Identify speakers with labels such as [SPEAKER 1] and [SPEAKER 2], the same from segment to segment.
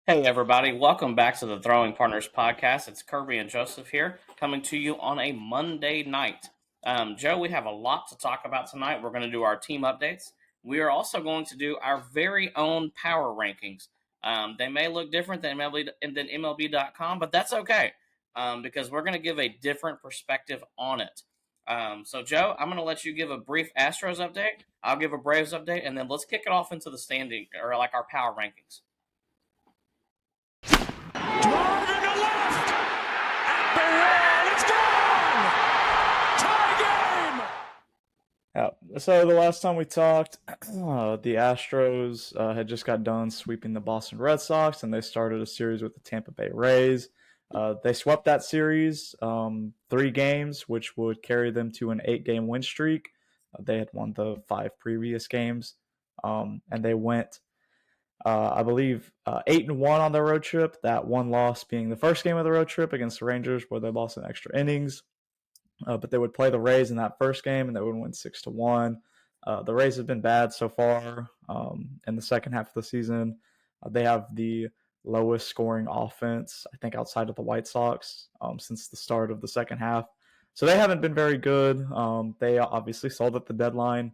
[SPEAKER 1] Hey, everybody. Welcome back to the Throwing Partners podcast. It's Kirby and Joseph here, coming to you on a Monday night. Joe, we have a lot to talk about tonight. We're going to do our team updates. We are also going to do our very own power rankings. They may look different than MLB.com, but that's okay because we're going to give a different perspective on it. So, Joe, I'm going to let you give a brief Astros update. I'll give a Braves update, and then let's kick it off into the standing or like our power rankings.
[SPEAKER 2] Drive into left. At the wall. It's gone. Tie game.
[SPEAKER 3] So the last time we talked, the Astros had just got done sweeping the Boston Red Sox, and they started a series with the Tampa Bay Rays. They swept that series, 3 games, which would carry them to an 8-game win streak. They had won the 5 previous games, and they went, I believe, 8-1 on their road trip. That one loss being the first game of the road trip against the Rangers, where they lost in extra innings. But they would play the Rays in that first game, and they would win 6-1. The Rays have been bad so far in the second half of the season. They have the lowest scoring offense, I think, outside of the White Sox since the start of the second half. So they haven't been very good. They obviously sold at the deadline,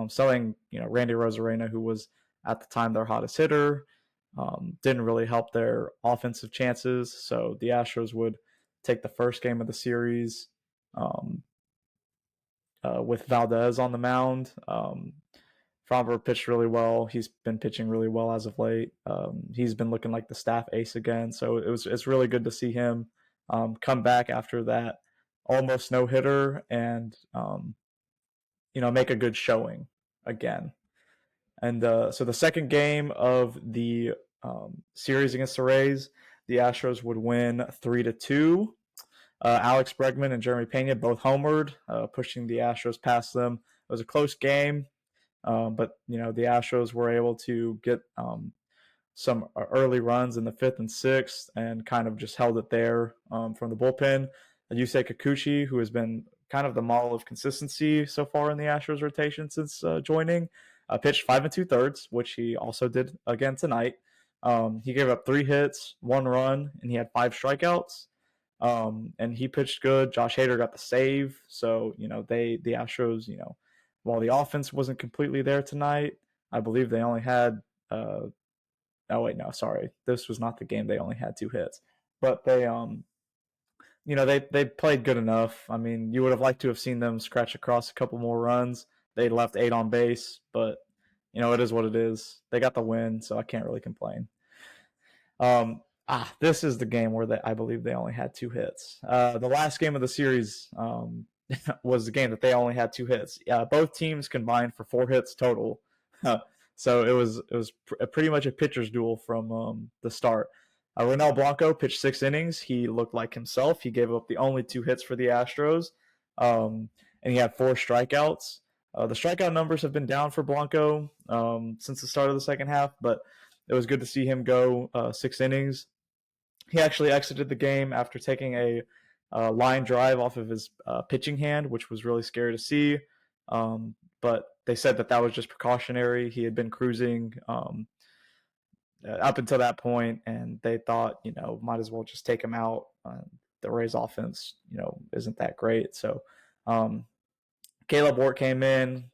[SPEAKER 3] selling Randy Rosarena, who was at the time their hottest hitter. Didn't really help their offensive chances. So the Astros would take the first game of the series with Valdez on the mound. Fromber pitched really well. He's been pitching really well as of late. He's been looking like the staff ace again. So it's really good to see him come back after that almost no hitter and make a good showing again. And so the second game of the series against the Rays, the Astros would win 3-2. Alex Bregman and Jeremy Pena both homered, pushing the Astros past them. It was a close game, but the Astros were able to get some early runs in the 5th and 6th and kind of just held it there from the bullpen. Yusei Kikuchi, who has been kind of the model of consistency so far in the Astros rotation since joining, pitched 5 2/3, which he also did again tonight. He gave up 3 hits, 1 run, and he had 5 strikeouts. And he pitched good. Josh Hader got the save. So, the Astros, while the offense wasn't completely there tonight, I believe they only had, this was not the game. They only had 2 hits, but they played good enough. I mean, you would have liked to have seen them scratch across a couple more runs. They left 8 on base, but it is what it is. They got the win, so I can't really complain. This is the game where I believe they only had 2 hits. The last game of the series was the game that they only had 2 hits. Both teams combined for 4 hits total. So it was pretty much a pitcher's duel from the start. Ronel Blanco pitched 6 innings. He looked like himself. He gave up the only 2 hits for the Astros, and he had 4 strikeouts. The strikeout numbers have been down for Blanco since the start of the second half, but it was good to see him go 6 innings. He actually exited the game after taking a line drive off of his pitching hand, which was really scary to see. But they said that was just precautionary. He had been cruising up until that point, and they thought, might as well just take him out. The Rays offense, isn't that great. So Caleb Ward came in,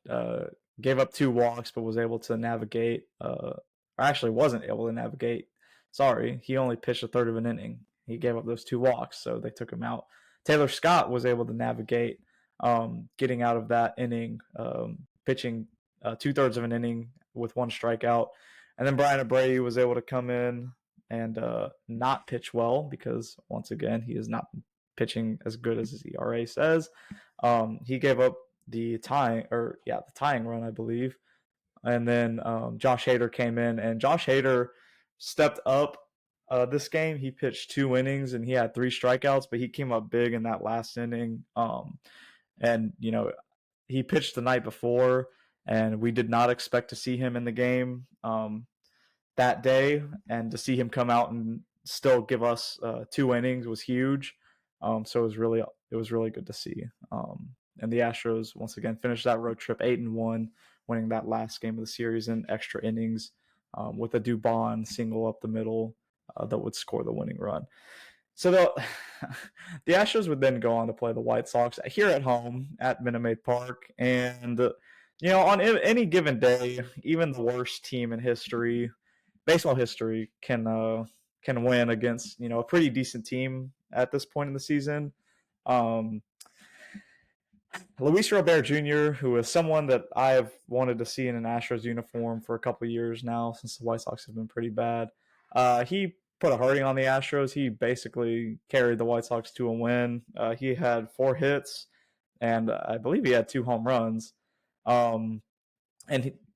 [SPEAKER 3] gave up 2 walks, but was able to navigate. Or actually wasn't able to navigate. Sorry, he only pitched a third of an inning. He gave up those 2 walks, so they took him out. Taylor Scott was able to navigate getting out of that inning, pitching 2/3 of an inning with 1 strikeout. And then Brian Abreu was able to come in and not pitch well because, once again, he is not pitching as good as his ERA says. He gave up the tying run, I believe. And then Josh Hader came in, and Josh Hader stepped up this game. He pitched 2 innings, and he had 3 strikeouts, but he came up big in that last inning. And, he pitched the night before, and we did not expect to see him in the game that day. And to see him come out and still give us 2 innings was huge. So it was really good to see. And the Astros, once again, finished that road trip 8-1, winning that last game of the series in extra innings with a Dubon single up the middle. that would score the winning run. So the the Astros would then go on to play the White Sox here at home at Minute Maid Park, and on any given day, even the worst team in history, baseball history, can win against a pretty decent team at this point in the season. Um, Luis Robert Jr., who is someone that I have wanted to see in an Astros uniform for a couple years now, since the White Sox have been pretty bad. He put a hurting on the Astros. He basically carried the White Sox to a win. He had 4 hits, and I believe he had 2 home runs. The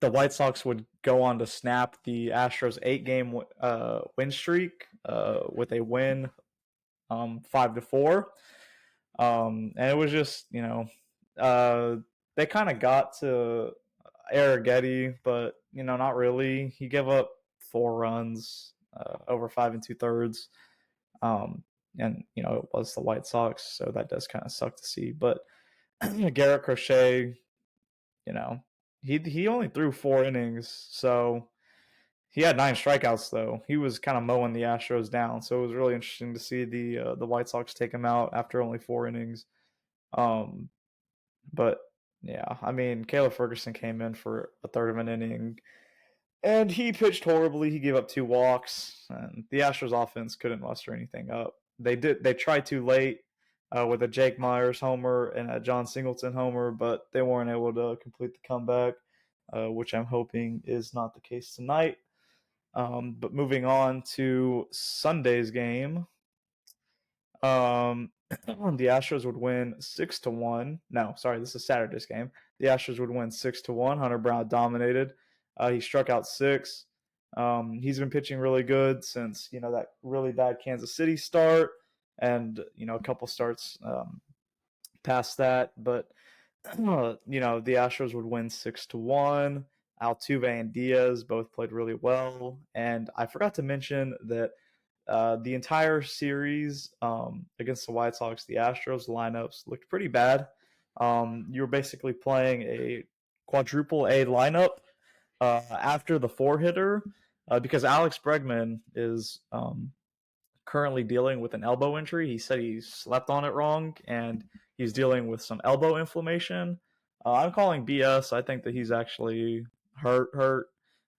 [SPEAKER 3] White Sox would go on to snap the Astros 8-game win streak with a win 5-4. And it was just, they kind of got to Arrighetti, but, not really. He gave up 4 runs over 5 2/3. And, it was the White Sox, so that does kind of suck to see. But Garrett Crochet, he only threw 4 innings, so he had 9 strikeouts, though. He was kind of mowing the Astros down, so it was really interesting to see the White Sox take him out after only 4 innings. But yeah, I mean, Caleb Ferguson came in for a third of an inning, and he pitched horribly. He gave up 2 walks, and the Astros offense couldn't muster anything up. They tried too late with a Jake Myers homer and a John Singleton homer, but they weren't able to complete the comeback, which I'm hoping is not the case tonight. But moving on to Sunday's game, the Astros would win 6-1. No, sorry, this is Saturday's game. The Astros would win 6-1. Hunter Brown dominated. He struck out 6. He's been pitching really good since that really bad Kansas City start, and a couple starts past that. But the Astros would win 6-1. Altuve and Diaz both played really well, and I forgot to mention that the entire series against the White Sox, the Astros lineups looked pretty bad. You were basically playing a quadruple A lineup after the 4-hitter because Alex Bregman is currently dealing with an elbow injury. He said he slept on it wrong, and he's dealing with some elbow inflammation. I'm calling BS. I think that he's actually hurt.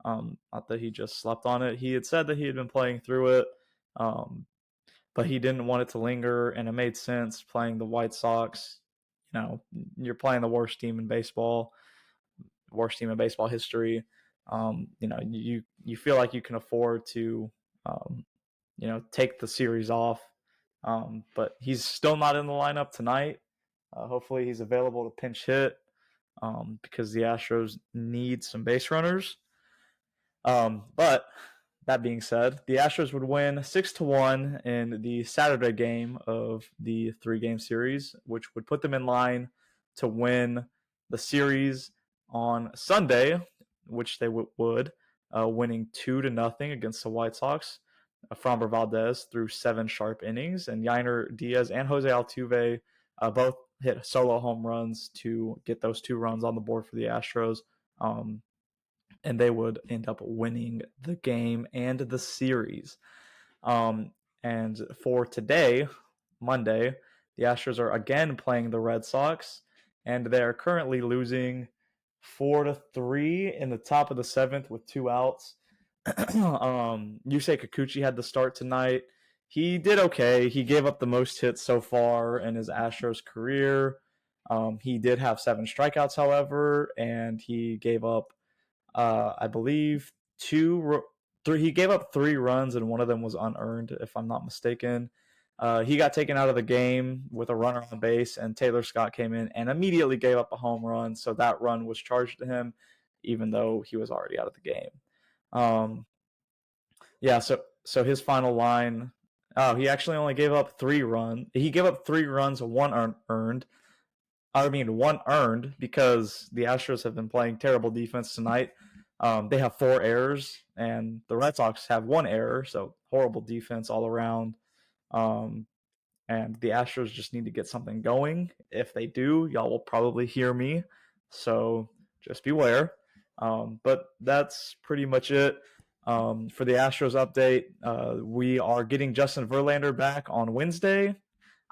[SPEAKER 3] Not that he just slept on it. He had said that he had been playing through it, but he didn't want it to linger, and it made sense playing the White Sox. You're playing the worst team in baseball history. You feel like you can afford to, take the series off. But he's still not in the lineup tonight. Hopefully he's available to pinch hit because the Astros need some base runners. But that being said, the Astros would win 6-1 in the Saturday game of the 3-game series, which would put them in line to win the series on Sunday, which they would, winning 2-0 against the White Sox. Framber Valdez threw 7 sharp innings, and Yainer Diaz and Jose Altuve both hit solo home runs to get those 2 runs on the board for the Astros. And they would end up winning the game and the series. And for today, Monday, the Astros are again playing the Red Sox, and they are currently losing 4-3 in the top of the 7th with 2 outs. Yusei Kikuchi had the start tonight. He did okay. He gave up the most hits so far in his Astros career. He did have 7 strikeouts, however, and he gave up I believe 3. He gave up 3 runs, and one of them was unearned, if I'm not mistaken. He got taken out of the game with a runner on base, and Taylor Scott came in and immediately gave up a home run, so that run was charged to him, even though he was already out of the game. So his final line, he actually only gave up 3 runs. He gave up 3 runs, 1 earned. 1 earned because the Astros have been playing terrible defense tonight. They have 4 errors, and the Red Sox have 1 error, so horrible defense all around. And the Astros just need to get something going. If they do, y'all will probably hear me, so just beware. But that's pretty much it. For the Astros update, we are getting Justin Verlander back on Wednesday.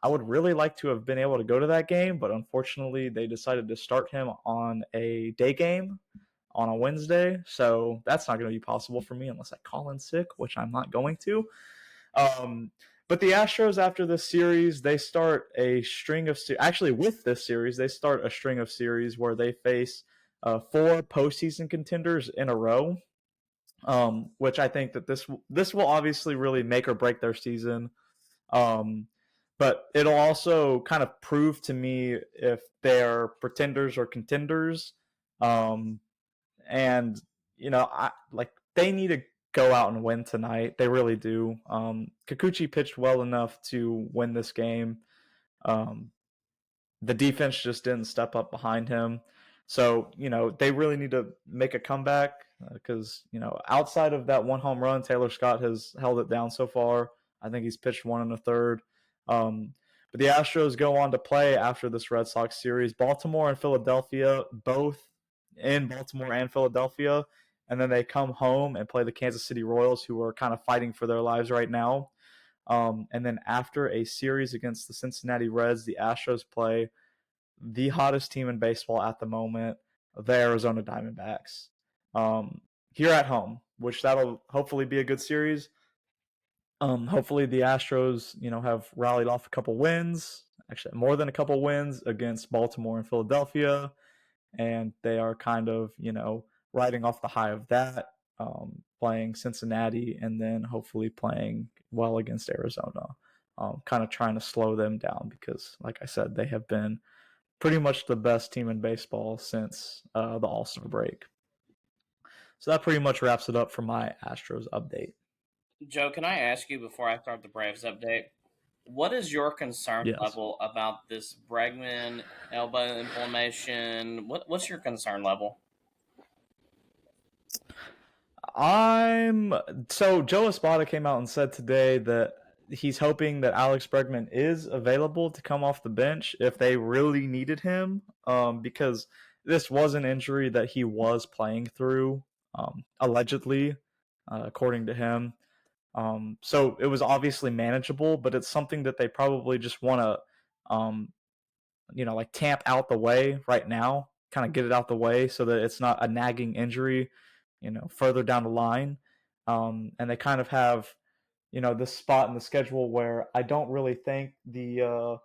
[SPEAKER 3] I would really like to have been able to go to that game, but unfortunately, they decided to start him on a day game on a Wednesday, so that's not going to be possible for me unless I call in sick, which I'm not going to. But the Astros, after this series, they start a string of actually with this series, they start a string of series where they face 4 postseason contenders in a row, which I think that this will obviously really make or break their season. But it'll also kind of prove to me if they're pretenders or contenders. And I like they need to go out and win tonight. They really do. Kikuchi pitched well enough to win this game. Um, the defense just didn't step up behind him. So, they really need to make a comeback because, outside of that one home run, Taylor Scott has held it down so far. I think he's pitched 1 1/3. But the Astros go on to play after this Red Sox series, Baltimore and Philadelphia, both in Baltimore and Philadelphia. And then they come home and play the Kansas City Royals, who are kind of fighting for their lives right now. And then after a series against the Cincinnati Reds, the Astros play the hottest team in baseball at the moment, the Arizona Diamondbacks, here at home, which that'll hopefully be a good series. Hopefully the Astros, have rallied off a couple wins, actually more than a couple wins against Baltimore and Philadelphia, and they are kind of, riding off the high of that, playing Cincinnati, and then hopefully playing well against Arizona, kind of trying to slow them down because, like I said, they have been pretty much the best team in baseball since the All-Star break. So that pretty much wraps it up for my Astros update.
[SPEAKER 1] Joe, can I ask you before I start the Braves update? What is your concern
[SPEAKER 3] Yes.
[SPEAKER 1] level about this Bregman elbow inflammation? What's your concern level?
[SPEAKER 3] So Joe Espada came out and said today that he's hoping that Alex Bregman is available to come off the bench if they really needed him, because this was an injury that he was playing through, allegedly, according to him. So it was obviously manageable, but it's something that they probably just want to, like tamp out the way right now, kind of get it out the way so that it's not a nagging injury, further down the line. And they kind of have, this spot in the schedule where I don't really think the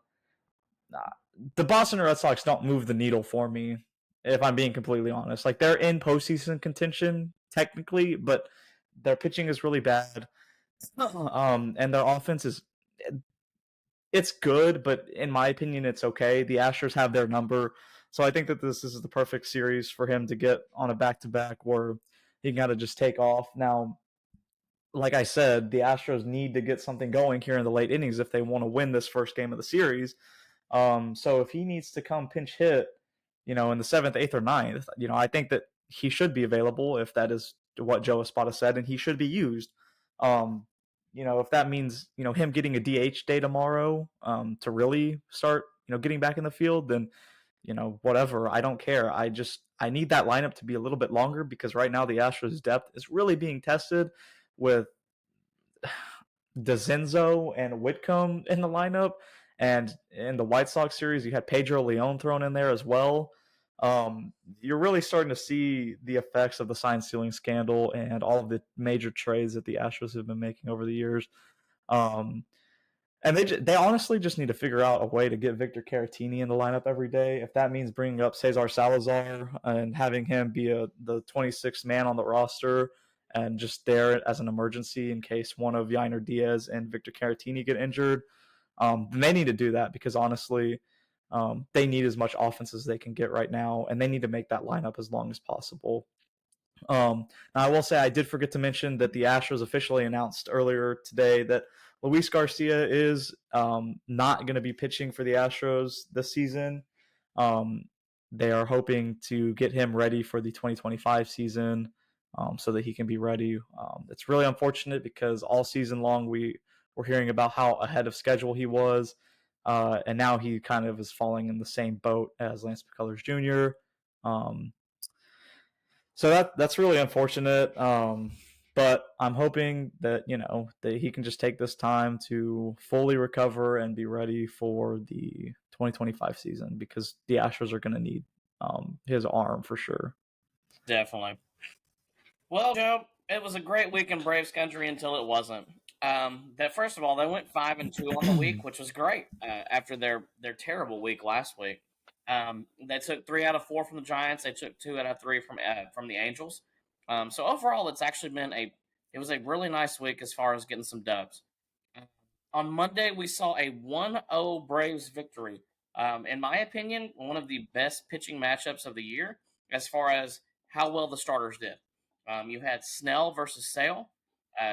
[SPEAKER 3] Boston Red Sox don't move the needle for me, if I'm being completely honest. Like they're in postseason contention technically, but their pitching is really bad. And their offense it's good, but in my opinion, it's okay. The Astros have their number, so I think that this is the perfect series for him to get on a back-to-back where he can kind of just take off. Now, like I said, the Astros need to get something going here in the late innings if they want to win this first game of the series. So if he needs to come pinch hit, in the 7th, 8th, or 9th, I think that he should be available if that is what Joe Espada said, and he should be used. If that means, him getting a DH day tomorrow, to really start, getting back in the field, then, whatever. I don't care. I need that lineup to be a little bit longer because right now the Astros depth is really being tested with DeCinzo and Whitcomb in the lineup. And in the White Sox series, you had Pedro Leon thrown in there as well. You're really starting to see the effects of the sign stealing scandal and all of the major trades that the Astros have been making over the years. And they honestly just need to figure out a way to get Victor Caratini in the lineup every day. If that means bringing up Cesar Salazar and having him be the 26th man on the roster and just there as an emergency in case one of Yainer Diaz and Victor Caratini get injured, they need to do that because honestly, they need as much offense as they can get right now, and they need to make that lineup as long as possible. Now, I will say I did forget to mention that the Astros officially announced earlier today that Luis Garcia is not going to be pitching for the Astros this season. They are hoping to get him ready for the 2025 season so that he can be ready. It's really unfortunate because all season long we were hearing about how ahead of schedule he was, and now he kind of is falling in the same boat as Lance McCullers Jr. So that's really unfortunate. But I'm hoping that that he can just take this time to fully recover and be ready for the 2025 season because the Astros are going to need his arm for sure.
[SPEAKER 1] Definitely. Well, Joe, it was a great week in Braves country until it wasn't. That first of all, they went 5-2 on the week, which was great after their terrible week last week. They took 3 out of 4 from the Giants. They took 2 out of 3 from the Angels. So overall, it's actually been it was a really nice week as far as getting some dubs. Uh, on Monday, we saw a 1-0 Braves victory. In my opinion, one of the best pitching matchups of the year as far as how well the starters did. You had Snell versus Sale.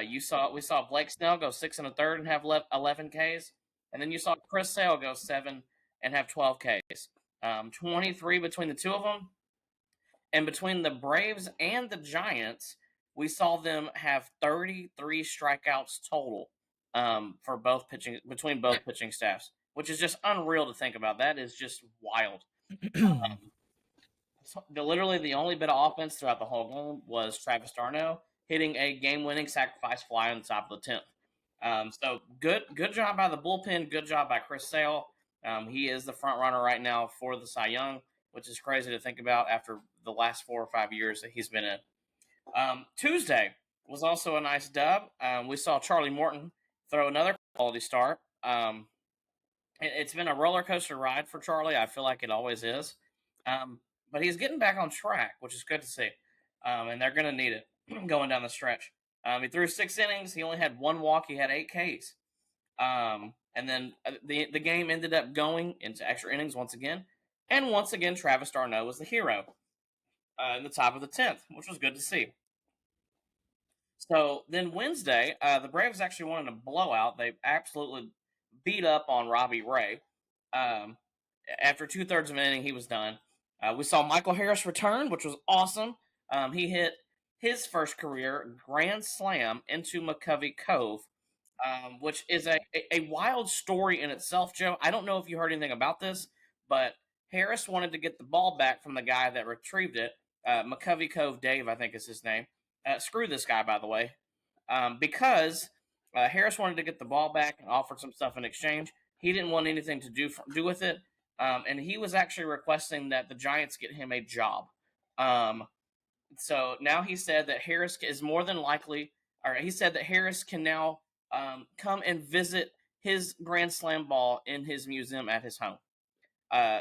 [SPEAKER 1] We saw Blake Snell go 6 1/3 and have 11 Ks, and then you saw Chris Sale go 7 and have 12 Ks. 23 between the two of them, and between the Braves and the Giants, we saw them have 33 strikeouts total for both pitching between both pitching staffs, which is just unreal to think about. That is just wild. Literally, the only bit of offense throughout the whole game was Travis d'Arnaud hitting a game-winning sacrifice fly on the top of the 10th. So good job by the bullpen. Good job by Chris Sale. He is the front runner right now for the Cy Young, which is crazy to think about after the last 4 or 5 years that he's been in. Tuesday was also a nice dub. We saw Charlie Morton throw another quality start. It's been a roller coaster ride for Charlie. I feel like it always is. But he's getting back on track, which is good to see. And they're going to need it going down the stretch. He threw 6 innings. He only had 1 walk. He had 8 Ks. And then the game ended up going into extra innings once again. And once again, Travis d'Arnaud was the hero in the top of the 10th, which was good to see. So then Wednesday, the Braves actually won in a blowout. They absolutely beat up on Robbie Ray. After 2/3 of an inning, he was done. We saw Michael Harris return, which was awesome. He hit his first career grand slam into McCovey Cove, which is a wild story in itself, Joe. I don't know if you heard anything about this, but Harris wanted to get the ball back from the guy that retrieved it. McCovey Cove Dave, I think is his name. Screw this guy, by the way, because Harris wanted to get the ball back and offered some stuff in exchange. He didn't want anything to do with it. And he was actually requesting that the Giants get him a job. So now he said that Harris is more than likely, or he said that Harris can now come and visit his Grand Slam ball in his museum at his home.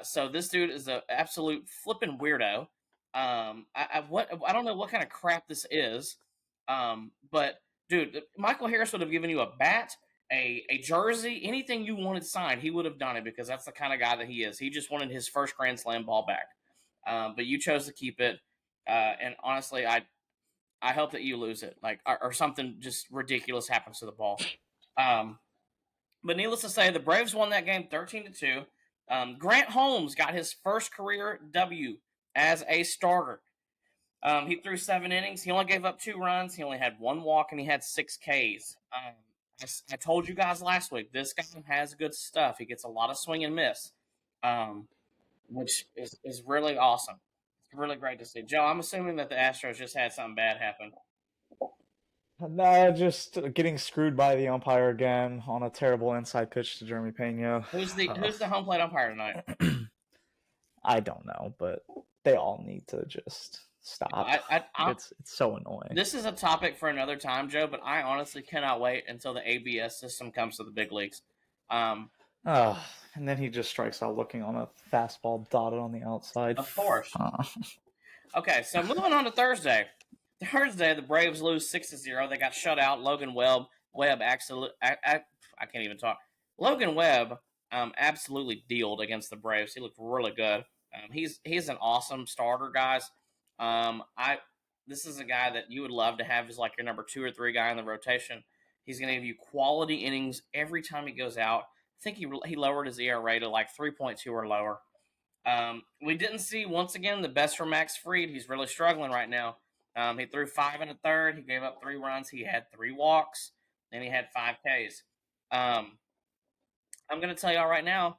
[SPEAKER 1] So this dude is an absolute flipping weirdo. I don't know what kind of crap this is. But dude, Michael Harris would have given you a bat, a jersey, anything you wanted signed, he would have done it because that's the kind of guy that he is. He just wanted his first Grand Slam ball back. But you chose to keep it. And honestly, I hope that you lose it, or something just ridiculous happens to the ball. But needless to say, the Braves won that game 13-2. Grant Holmes got his first career W as a starter. He threw 7 innings. He only gave up 2 runs. He only had 1 walk, and he had 6 Ks. I told you guys last week, this guy has good stuff. He gets a lot of swing and miss, which is really awesome. It's really great to see. Joe, I'm assuming that the Astros just had something bad happen.
[SPEAKER 3] Nah, just getting screwed by the umpire again on a terrible inside pitch to Jeremy Pena.
[SPEAKER 1] Who's the home plate umpire tonight?
[SPEAKER 3] I don't know, but they all need to just stop. It's so annoying.
[SPEAKER 1] This is a topic for another time, Joe, but I honestly cannot wait until the ABS system comes to the big leagues.
[SPEAKER 3] And then he just strikes out looking on a fastball dotted on the outside.
[SPEAKER 1] Of course. Okay, so moving on to Thursday. Thursday, the Braves lose 6-0. They got shut out. Logan Webb I can't even talk. Logan Webb absolutely dealed against the Braves. He looked really good. He's an awesome starter, guys. This is a guy that you would love to have as like your number 2 or 3 guy in the rotation. He's going to give you quality innings every time he goes out. I think he lowered his ERA to like 3.2 or lower. We didn't see, once again, the best from Max Fried. He's really struggling right now. He threw 5 1/3. He gave up 3 runs. He had 3 walks, and he had 5 Ks. I'm going to tell y'all right now,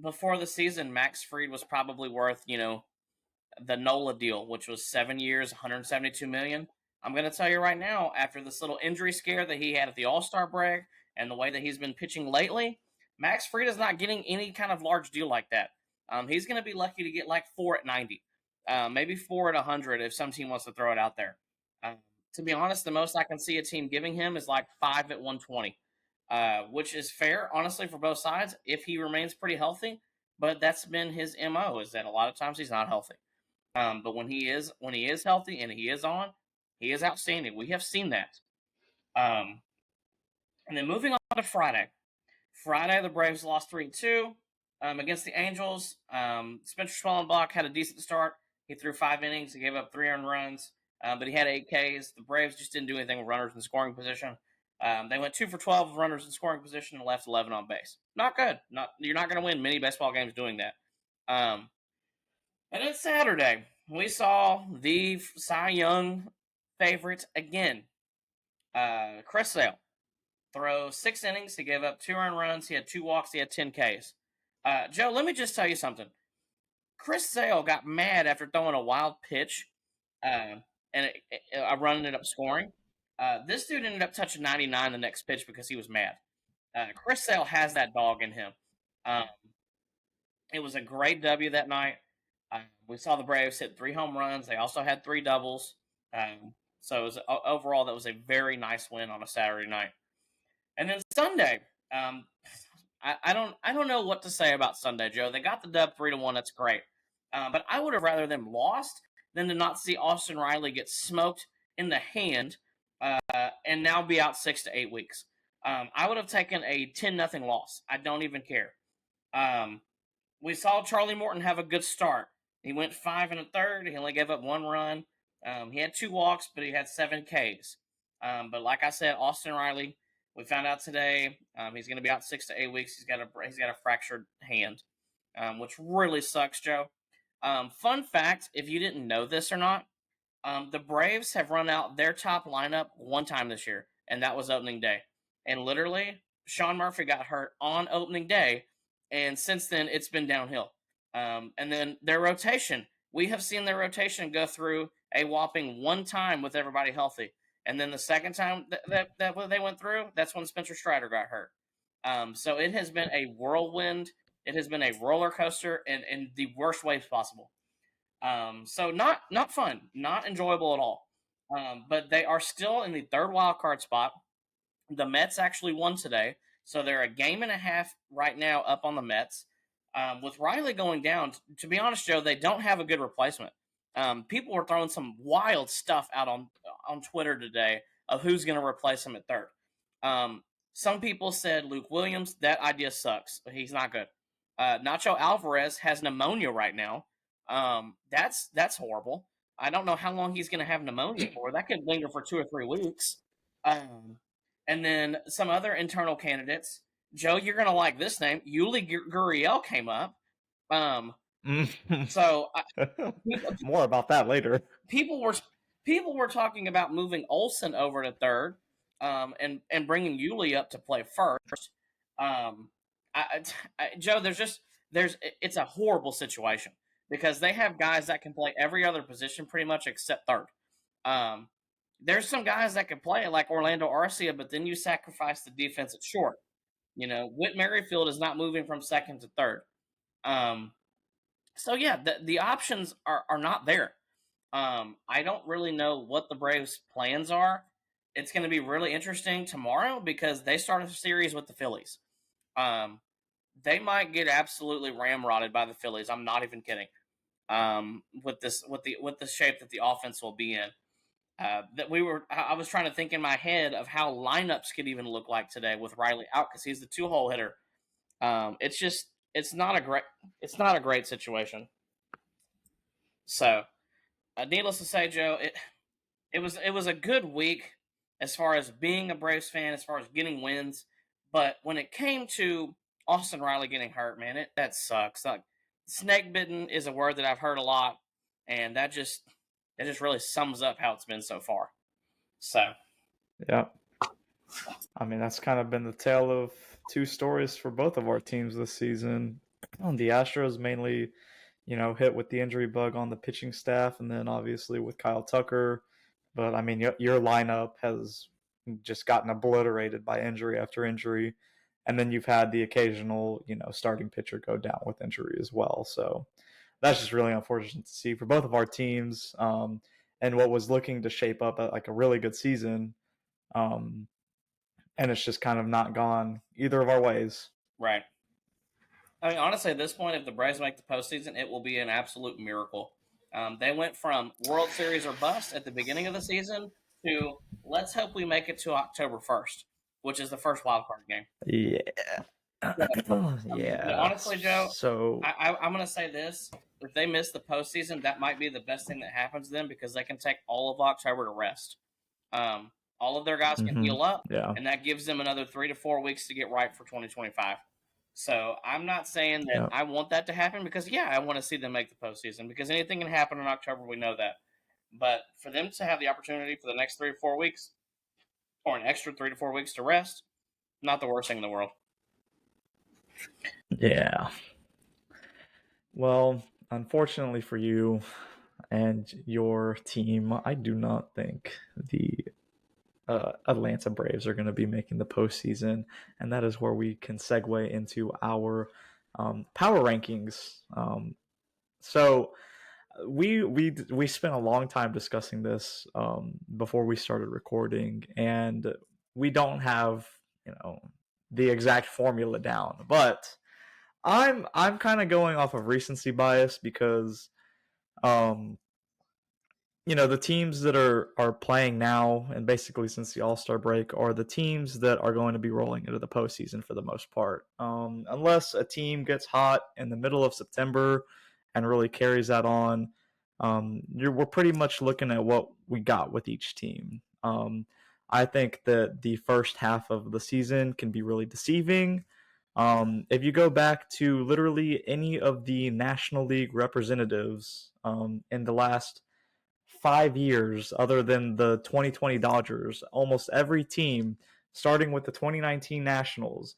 [SPEAKER 1] before the season, Max Fried was probably worth, the NOLA deal, which was 7 years, $172 million. I'm going to tell you right now, after this little injury scare that he had at the All-Star break and the way that he's been pitching lately, Max Fried is not getting any kind of large deal like that. He's going to be lucky to get like 4 at 90, maybe 4 at 100 if some team wants to throw it out there. To be honest, the most I can see a team giving him is like 5 at 120, which is fair, honestly, for both sides if he remains pretty healthy. But that's been his MO, is that a lot of times he's not healthy. But when he is healthy and he is on, he is outstanding. We have seen that. And then moving on to Friday. Friday, the Braves lost 3-2 against the Angels. Spencer Schwellenbach had a decent start. He threw 5 innings. He gave up 3 earned runs, but he had 8 Ks. The Braves just didn't do anything with runners in scoring position. They went 2 for 12 with runners in scoring position and left 11 on base. Not good. You're not going to win many baseball games doing that. And then Saturday, we saw the Cy Young favorite again, Chris Sale, throw 6 innings. He gave up 2 earned runs. He had 2 walks. He had 10 Ks. Joe, let me just tell you something. Chris Sale got mad after throwing a wild pitch, and a run ended up scoring. This dude ended up touching 99 the next pitch because he was mad. Chris Sale has that dog in him. It was a great W that night. We saw the Braves hit 3 home runs. They also had 3 doubles. So it was, overall, that was a very nice win on a Saturday night. And then Sunday, I don't know what to say about Sunday, Joe. They got the dub 3-1. That's great. But I would have rather them lost than to not see Austin Riley get smoked in the hand and now be out 6 to 8 weeks. I would have taken a 10-0 loss. I don't even care. We saw Charlie Morton have a good start. He went 5 1/3. He only gave up 1 run. He had 2 walks, but he had 7 Ks. But like I said, Austin Riley, we found out today he's going to be out 6 to 8 weeks. He's got a fractured hand, which really sucks, Joe. Fun fact, if you didn't know this or not, the Braves have run out their top lineup 1 time this year, and that was opening day. And literally, Sean Murphy got hurt on opening day, and since then it's been downhill. And then their rotation, we have seen their rotation go through a whopping 1 time with everybody healthy. And then the second time that they went through, that's when Spencer Strider got hurt. So it has been a whirlwind. It has been a roller coaster in the worst ways possible. So not fun, not enjoyable at all. But they are still in the 3rd wild card spot. The Mets actually won today, so they're a game and a half right now up on the Mets. With Riley going down, to be honest, Joe, they don't have a good replacement. People were throwing some wild stuff out on Twitter today of who's going to replace him at 3rd. Some people said Luke Williams. That idea sucks. He's not good. Nacho Alvarez has pneumonia right now. That's horrible. I don't know how long he's going to have pneumonia for. That could linger for 2 or 3 weeks. And then some other internal candidates. Joe, you're going to like this name. Yuli Gurriel came up. So
[SPEAKER 3] more about that later.
[SPEAKER 1] People were talking about moving Olsen over to 3rd, and bringing Yuli up to play 1st. Joe, it's a horrible situation because they have guys that can play every other position pretty much except 3rd. There's some guys that can play like Orlando Arcia, but then you sacrifice the defense at short. Whit Merrifield is not moving from 2nd to 3rd. So yeah, the options are not there. I don't really know what the Braves' plans are. It's going to be really interesting tomorrow because they start a series with the Phillies. They might get absolutely ramrodded by the Phillies. I'm not even kidding. With the shape that the offense will be in. I was trying to think in my head of how lineups could even look like today with Riley out because he's the 2-hole hitter. It's not a great situation. So, needless to say, Joe, it was a good week as far as being a Braves fan, as far as getting wins. But when it came to Austin Riley getting hurt, man, that sucks. Like, snake bitten is a word that I've heard a lot, and that just really sums up how it's been so far. So,
[SPEAKER 3] yeah. I mean, that's kind of been the tale of 2 stories for both of our teams this season. The Astros mainly, hit with the injury bug on the pitching staff, and then obviously with Kyle Tucker But I mean, your lineup has just gotten obliterated by injury after injury, and then you've had the occasional, starting pitcher go down with injury as well. So that's just really unfortunate to see for both of our teams. And what was looking to shape up like a really good season, and it's just kind of not gone either of our ways.
[SPEAKER 1] Right. I mean, honestly, at this point, if the Braves make the postseason, it will be an absolute miracle. They went from World Series or bust at the beginning of the season to let's hope we make it to October 1st, which is the first wild card game.
[SPEAKER 3] Yeah. Yeah.
[SPEAKER 1] Honestly, Joe,
[SPEAKER 3] So
[SPEAKER 1] I'm going to say this. If they miss the postseason, that might be the best thing that happens to them because they can take all of October to rest. All of their guys can heal up,
[SPEAKER 3] yeah.
[SPEAKER 1] and that gives them another 3 to 4 weeks to get right for 2025. So I'm not saying that
[SPEAKER 3] Yep.
[SPEAKER 1] I want that to happen because, yeah, I want to see them make the postseason because anything can happen in October. We know that. But for them to have the opportunity for the next 3 or 4 weeks or an extra 3 to 4 weeks to rest, not the worst thing in the world.
[SPEAKER 3] Yeah. Well, unfortunately for you and your team, I do not think the Atlanta Braves are going to be making the postseason, and that is where we can segue into our power rankings. So we spent a long time discussing this before we started recording, and we don't have the exact formula down, but I'm kind of going off of recency bias because um the teams that are playing now and basically since the All-Star break are the teams that are going to be rolling into the postseason for the most part. Unless a team gets hot in the middle of September and really carries that on, we're pretty much looking at what we got with each team. I think that the first half of the season can be really deceiving. If you go back to literally any of the National League representatives in the last 5 years, other than the 2020 Dodgers, almost every team, starting with the 2019 Nationals,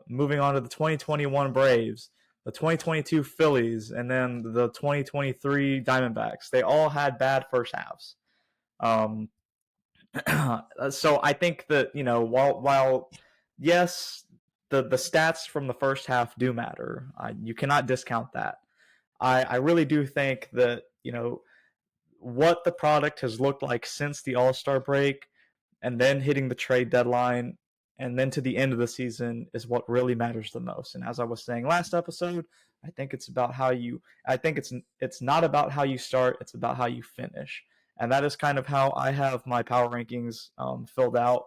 [SPEAKER 3] moving on to the 2021 Braves, the 2022 Phillies, and then the 2023 Diamondbacks, they all had bad first halves. Um, so I think that while yes, the stats from the first half do matter. You cannot discount that. I really do think that what the product has looked like since the All-Star break and then hitting the trade deadline and then to the end of the season is what really matters the most. And as I was saying last episode, I think it's about it's not about how you start, it's about how you finish. And that is kind of how I have my power rankings filled out.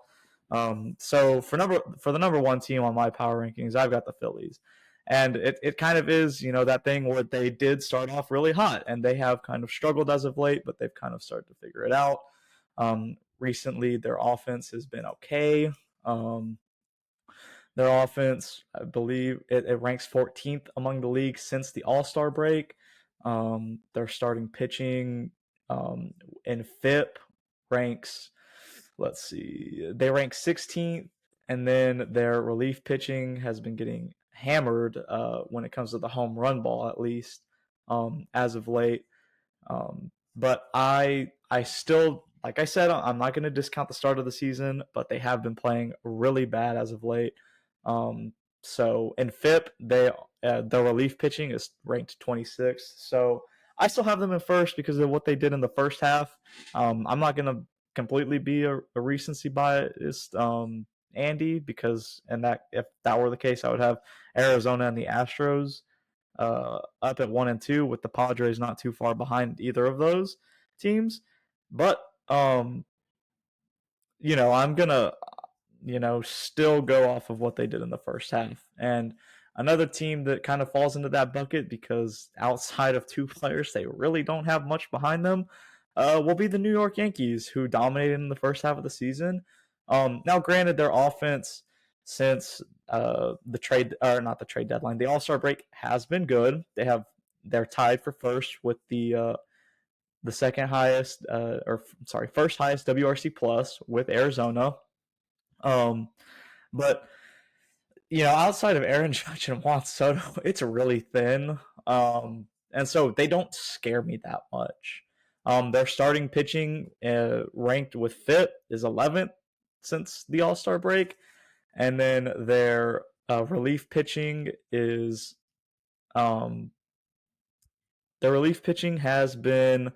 [SPEAKER 3] So for the number one team on my power rankings, I've got the Phillies. And it kind of is, that thing where they did start off really hot and they have kind of struggled as of late, but they've kind of started to figure it out. Recently, their offense has been okay. Their offense, I believe, it ranks 14th among the league since the All-Star break. Their starting pitching in FIP ranks, let's see, they rank 16th, and then their relief pitching has been getting hammered when it comes to the home run ball, at least as of late. But I still, like I said, I'm not going to discount the start of the season, but they have been playing really bad as of late. So in FIP, their relief pitching is ranked 26th. So I still have them in first because of what they did in the first half. I'm not going to completely be a recency biased Andy, because if that were the case, I would have Arizona and the Astros up at 1 and 2, with the Padres not too far behind either of those teams. But I'm gonna still go off of what they did in the first half. And another team that kind of falls into that bucket because outside of two players, they really don't have much behind them, will be the New York Yankees, who dominated in the first half of the season. Now, granted, their offense since the trade, or not the trade deadline, the All-Star break has been good. They're tied for first with the second highest, first highest WRC plus with Arizona. But outside of Aaron Judge and Juan Soto, it's really thin. And so they don't scare me that much. Their starting pitching ranked with FIP is 11th since the All-Star break. And then their relief pitching is their relief pitching has been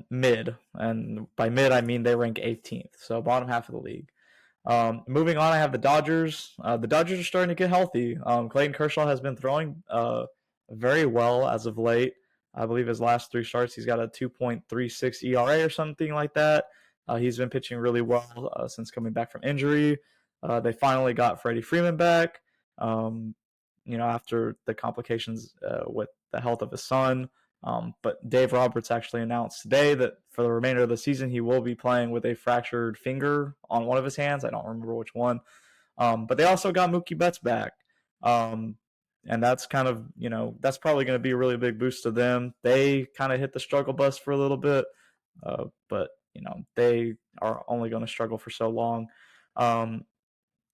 [SPEAKER 3] mid, and by mid I mean they rank 18th, so bottom half of the league. Moving on, I have the Dodgers. The Dodgers are starting to get healthy. Clayton Kershaw has been throwing very well as of late. I believe his last 3 starts, he's got a 2.36 ERA or something like that. He's been pitching really well since coming back from injury. They finally got Freddie Freeman back, after the complications with the health of his son. But Dave Roberts actually announced today that for the remainder of the season, he will be playing with a fractured finger on one of his hands. I don't remember which one. But they also got Mookie Betts back. And that's kind of, that's probably going to be a really big boost to them. They kind of hit the struggle bus for a little bit, but, they are only going to struggle for so long.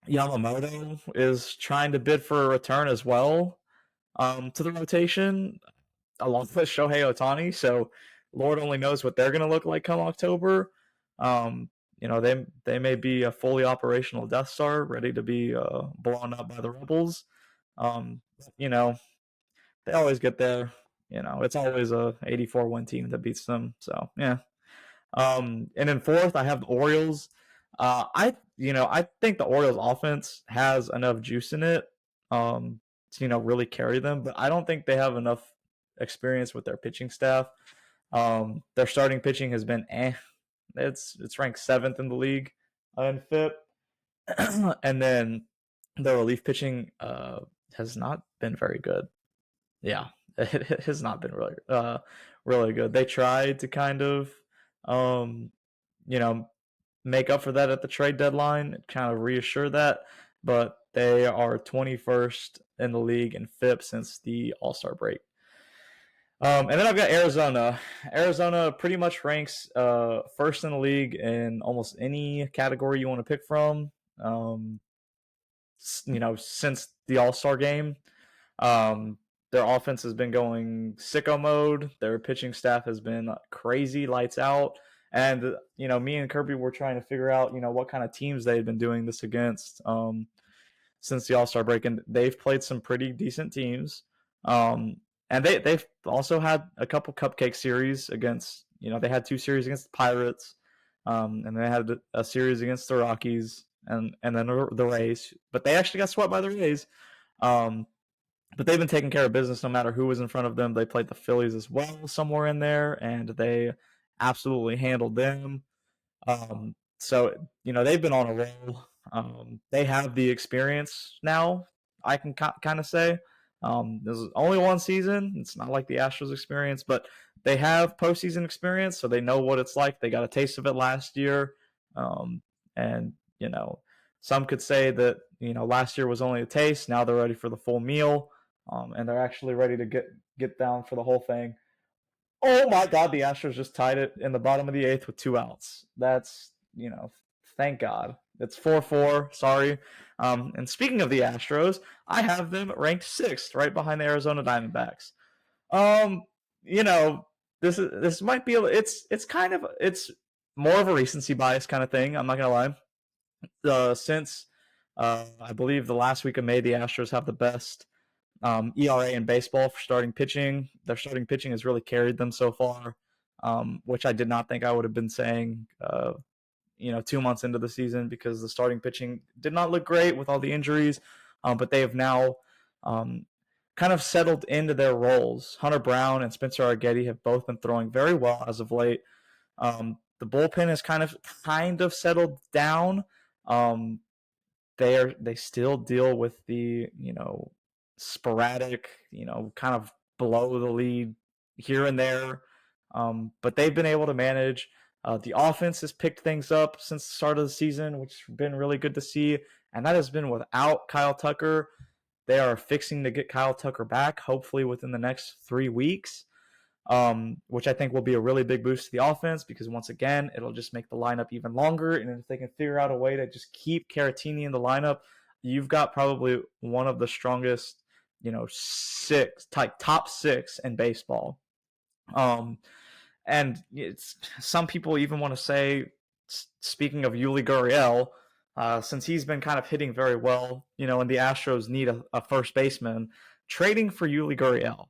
[SPEAKER 3] Yamamoto is trying to bid for a return as well to the rotation, along with Shohei Ohtani. So Lord only knows what they're going to look like come October. They may be a fully operational Death Star ready to be blown up by the Rebels. They always get there. It's always a 84 win team that beats them. So yeah. And then fourth, I have the Orioles. I think the Orioles offense has enough juice in it to really carry them, but I don't think they have enough experience with their pitching staff. Their starting pitching has been it's ranked 7th in the league in FIP, and then the relief pitching has not been very good. Yeah, it has not been really good. They tried to kind of make up for that at the trade deadline, kind of reassure that, but they are 21st in the league in FIP since the All-Star break. And then I've got Arizona. Arizona pretty much ranks first in the league in almost any category you want to pick from. Since the All-Star game, their offense has been going sicko mode. Their pitching staff has been crazy, lights out. And me and Kirby were trying to figure out what kind of teams they had been doing this against since the All-Star break, and they've played some pretty decent teams. And they've also had a couple cupcake series against, they had 2 series against the Pirates, and they had a series against the Rockies, and then the Rays. But they actually got swept by the Rays. But they've been taking care of business no matter who was in front of them. They played the Phillies as well somewhere in there, and they absolutely handled them. So they've been on a roll. They have the experience now, I can kind of say. This is only one season. It's not like the Astros experience, but they have postseason experience, so they know what it's like. They got a taste of it last year. And some could say that, last year was only a taste. Now they're ready for the full meal. And they're actually ready to get down for the whole thing. Oh my God, the Astros just tied it in the bottom of the 8th with 2 outs. That's, thank God. It's 4-4, sorry. And speaking of the Astros, I have them ranked 6th, right behind the Arizona Diamondbacks. This might be it's more of a recency bias kind of thing, I'm not gonna lie. Since I believe the last week of May, the Astros have the best ERA in baseball for starting pitching. Their starting pitching has really carried them so far, which I did not think I would have been saying 2 months into the season, because the starting pitching did not look great with all the injuries, but they have now kind of settled into their roles. Hunter Brown and Spencer Arguetti have both been throwing very well as of late. The bullpen has kind of settled down. They still deal with the sporadic, kind of below the lead here and there, but they've been able to manage. The offense has picked things up since the start of the season, which has been really good to see, and that has been without Kyle Tucker. They are fixing to get Kyle Tucker back, hopefully within the next 3 weeks, which I think will be a really big boost to the offense, because once again, it'll just make the lineup even longer, and if they can figure out a way to just keep Caratini in the lineup, you've got probably one of the strongest, top 6 in baseball. and some people even want to say, speaking of Yuli Gurriel, since he's been kind of hitting very well, and the Astros need a first baseman, trading for Yuli Gurriel.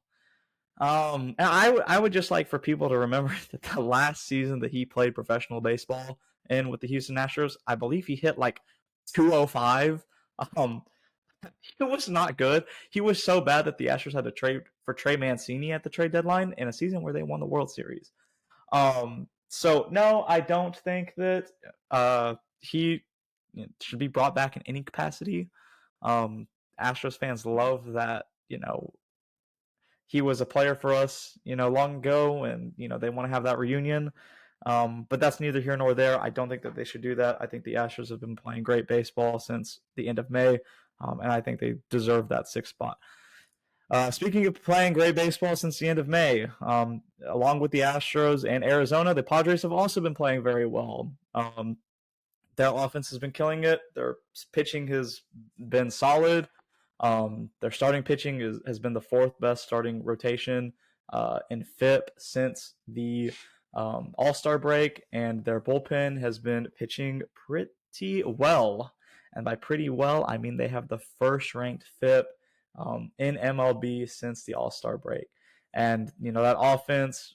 [SPEAKER 3] And I would just like for people to remember that the last season that he played professional baseball in with the Houston Astros, I believe he hit like 205. Um, it was not good. He was so bad that the Astros had to trade for Trey Mancini at the trade deadline in a season where they won the World Series. So no, I don't think that he should be brought back in any capacity. Astros fans love that, he was a player for us, long ago, and they want to have that reunion. But that's neither here nor there. I don't think that they should do that. I think the Astros have been playing great baseball since the end of May, and I think they deserve that sixth spot. Speaking of playing great baseball since the end of May, along with the Astros and Arizona, the Padres have also been playing very well. Their offense has been killing it. Their pitching has been solid. Their starting pitching has been the fourth best starting rotation in FIP since the All-Star break, and their bullpen has been pitching pretty well. And by pretty well, I mean they have the first-ranked FIP in MLB since the All-Star break. And, that offense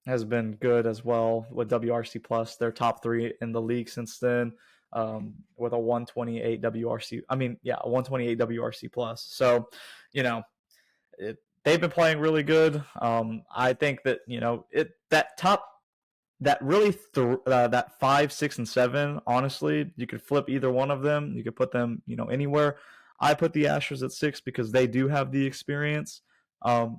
[SPEAKER 3] has been good as well with WRC plus. They're top 3 in the league since then, with a 128 WRC. A 128 WRC plus. So, they've been playing really good. I think that that 5, 6, and 7. Honestly, you could flip either one of them. You could put them, anywhere. I put the Astros at 6 because they do have the experience, and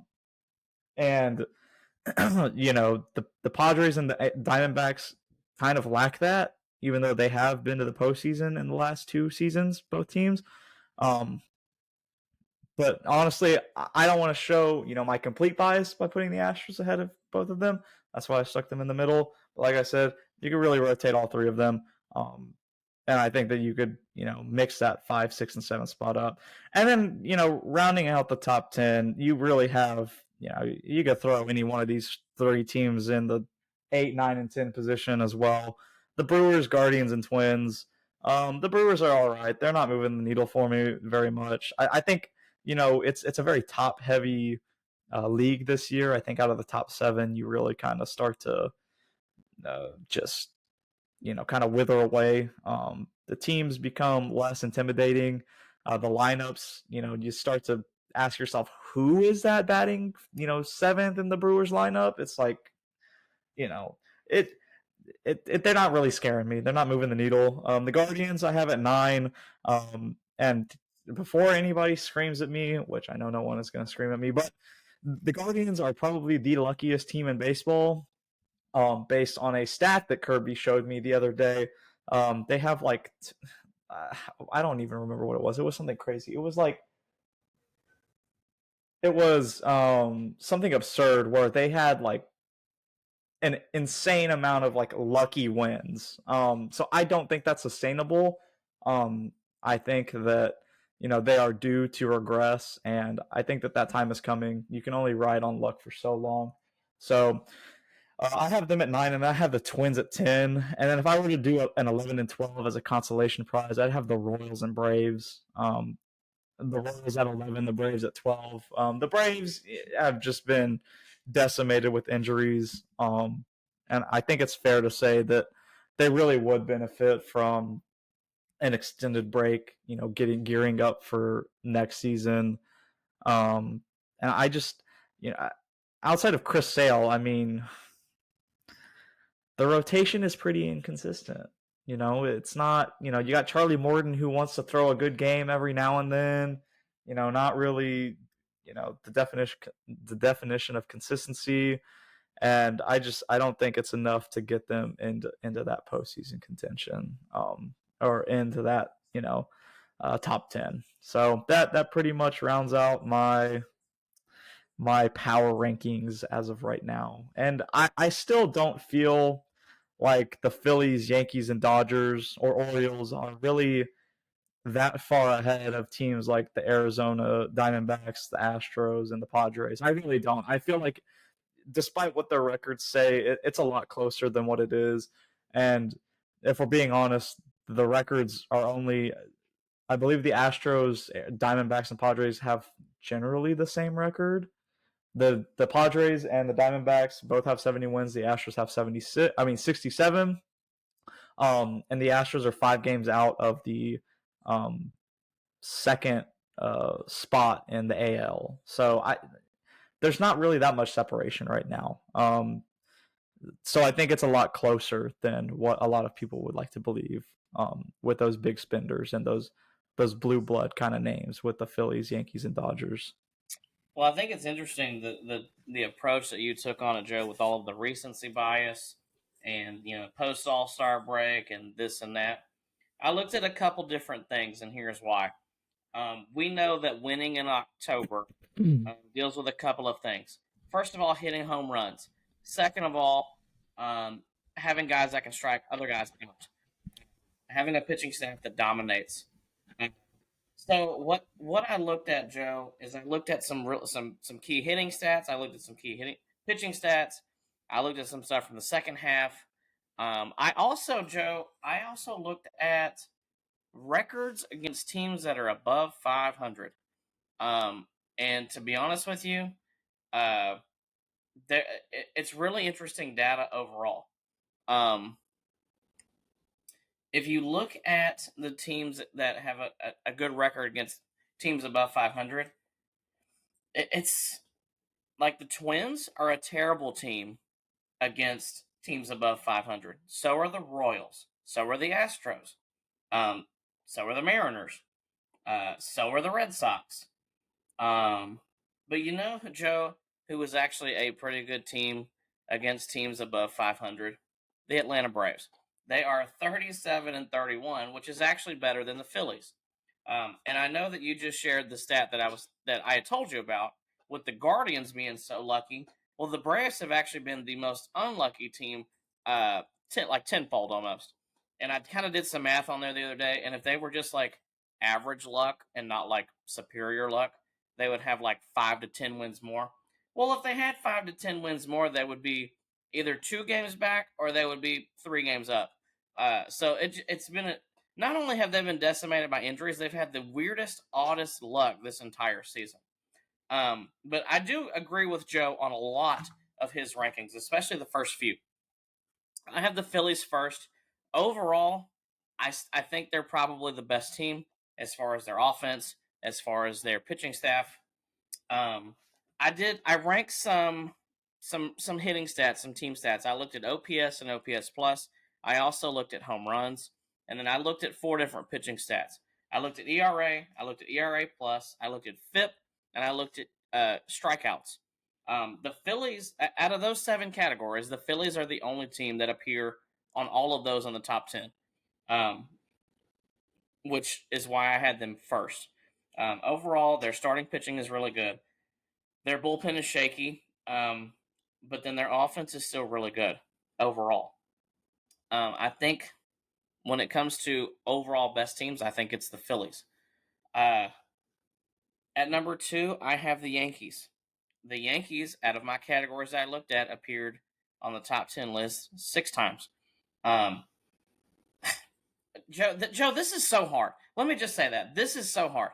[SPEAKER 3] the Padres and the Diamondbacks kind of lack that, even though they have been to the postseason in the last 2 seasons, both teams. But honestly, I don't want to show, my complete bias by putting the Astros ahead of both of them. That's why I stuck them in the middle. But like I said, you could really rotate all 3 of them. And I think that you could, mix that 5, 6, and 7 spot up. And then, rounding out the top 10, you really have, you could throw any one of these 3 teams in the 8, 9, and 10 position as well. The Brewers, Guardians, and Twins. The Brewers are all right. They're not moving the needle for me very much. I think, it's a very top-heavy league this year. I think out of the top 7, you really kind of start to just kind of wither away. The teams become less intimidating. The lineups, you start to ask yourself, who is that batting, 7th in the Brewers lineup? It's like, they're not really scaring me. They're not moving the needle. The Guardians I have at 9. And before anybody screams at me, which I know no one is going to scream at me, but the Guardians are probably the luckiest team in baseball. Based on a stat that Kirby showed me the other day. They have I don't even remember what it was. It was something crazy. It was something absurd where they had an insane amount of lucky wins. So I don't think that's sustainable. I think that they are due to regress, and I think that time is coming. You can only ride on luck for so long. So I have them at 9, and I have the Twins at 10. And then if I were to do an 11 and 12 as a consolation prize, I'd have the Royals and Braves. The Royals at 11, the Braves at 12. The Braves have just been decimated with injuries. And I think it's fair to say that they really would benefit from an extended break, gearing up for next season. And I just, outside of Chris Sale, the rotation is pretty inconsistent. It's not, you got Charlie Morton who wants to throw a good game every now and then, not really, the definition of consistency. And I don't think it's enough to get them into that postseason contention, or into that, top 10. So that pretty much rounds out my power rankings as of right now. And I still don't feel like the Phillies, Yankees, and Dodgers or Orioles are really that far ahead of teams like the Arizona Diamondbacks, the Astros, and the Padres. I really don't. I feel like despite what their records say, it's a lot closer than what it is. And if we're being honest, the records are only, I believe the Astros, Diamondbacks, and Padres have generally the same record. The Padres and the Diamondbacks both have 70 wins. The Astros have 67. And the Astros are 5 games out of the second spot in the AL. So there's not really that much separation right now. So I think it's a lot closer than what a lot of people would like to believe, with those big spenders and those blue blood kind of names with the Phillies, Yankees, and Dodgers.
[SPEAKER 1] Well, I think it's interesting the approach that you took on it, Joe, with all of the recency bias and post All-Star break and this and that. I looked at a couple different things, and here's why. We know that winning in October deals with a couple of things. First of all, hitting home runs. Second of all, having guys that can strike other guys out. Having a pitching staff that dominates. So what I looked at, Joe, is I looked at some key hitting stats. I looked at some key pitching stats. I looked at some stuff from the second half. I also looked at records against teams that are above 500. And to be honest with you, it's really interesting data overall. If you look at the teams that have a good record against teams above 500, it's like the Twins are a terrible team against teams above 500. So are the Royals. So are the Astros. So are the Mariners. So are the Red Sox. But Joe, who was actually a pretty good team against teams above 500? The Atlanta Braves. They are 37-31, which is actually better than the Phillies. And I know that you just shared the stat that I had told you about with the Guardians being so lucky. Well, the Braves have actually been the most unlucky team, tenfold almost. And I kind of did some math on there the other day, and if they were just like average luck and not like superior luck, they would have like 5 to 10 wins more. Well, if they had 5 to 10 wins more, they would be either 2 games back or they would be 3 games up. So it's been not only have they been decimated by injuries, they've had the weirdest, oddest luck this entire season. But I do agree with Joe on a lot of his rankings, especially the first few. I have the Phillies first. Overall, I think they're probably the best team as far as their offense, as far as their pitching staff. I ranked some hitting stats, some team stats. I looked at OPS and OPS plus. I also looked at home runs, and then I looked at 4 different pitching stats. I looked at ERA, I looked at ERA plus, I looked at FIP, and I looked at strikeouts. The Phillies, out of those 7 categories, the Phillies are the only team that appear on all of those on the top 10, which is why I had them first. Overall, their starting pitching is really good. Their bullpen is shaky, but then their offense is still really good overall. I think when it comes to overall best teams, I think it's the Phillies. At number 2, I have the Yankees. The Yankees, out of my categories I looked at, appeared on the top 10 list 6 times. Joe, this is so hard. Let me just say that. This is so hard.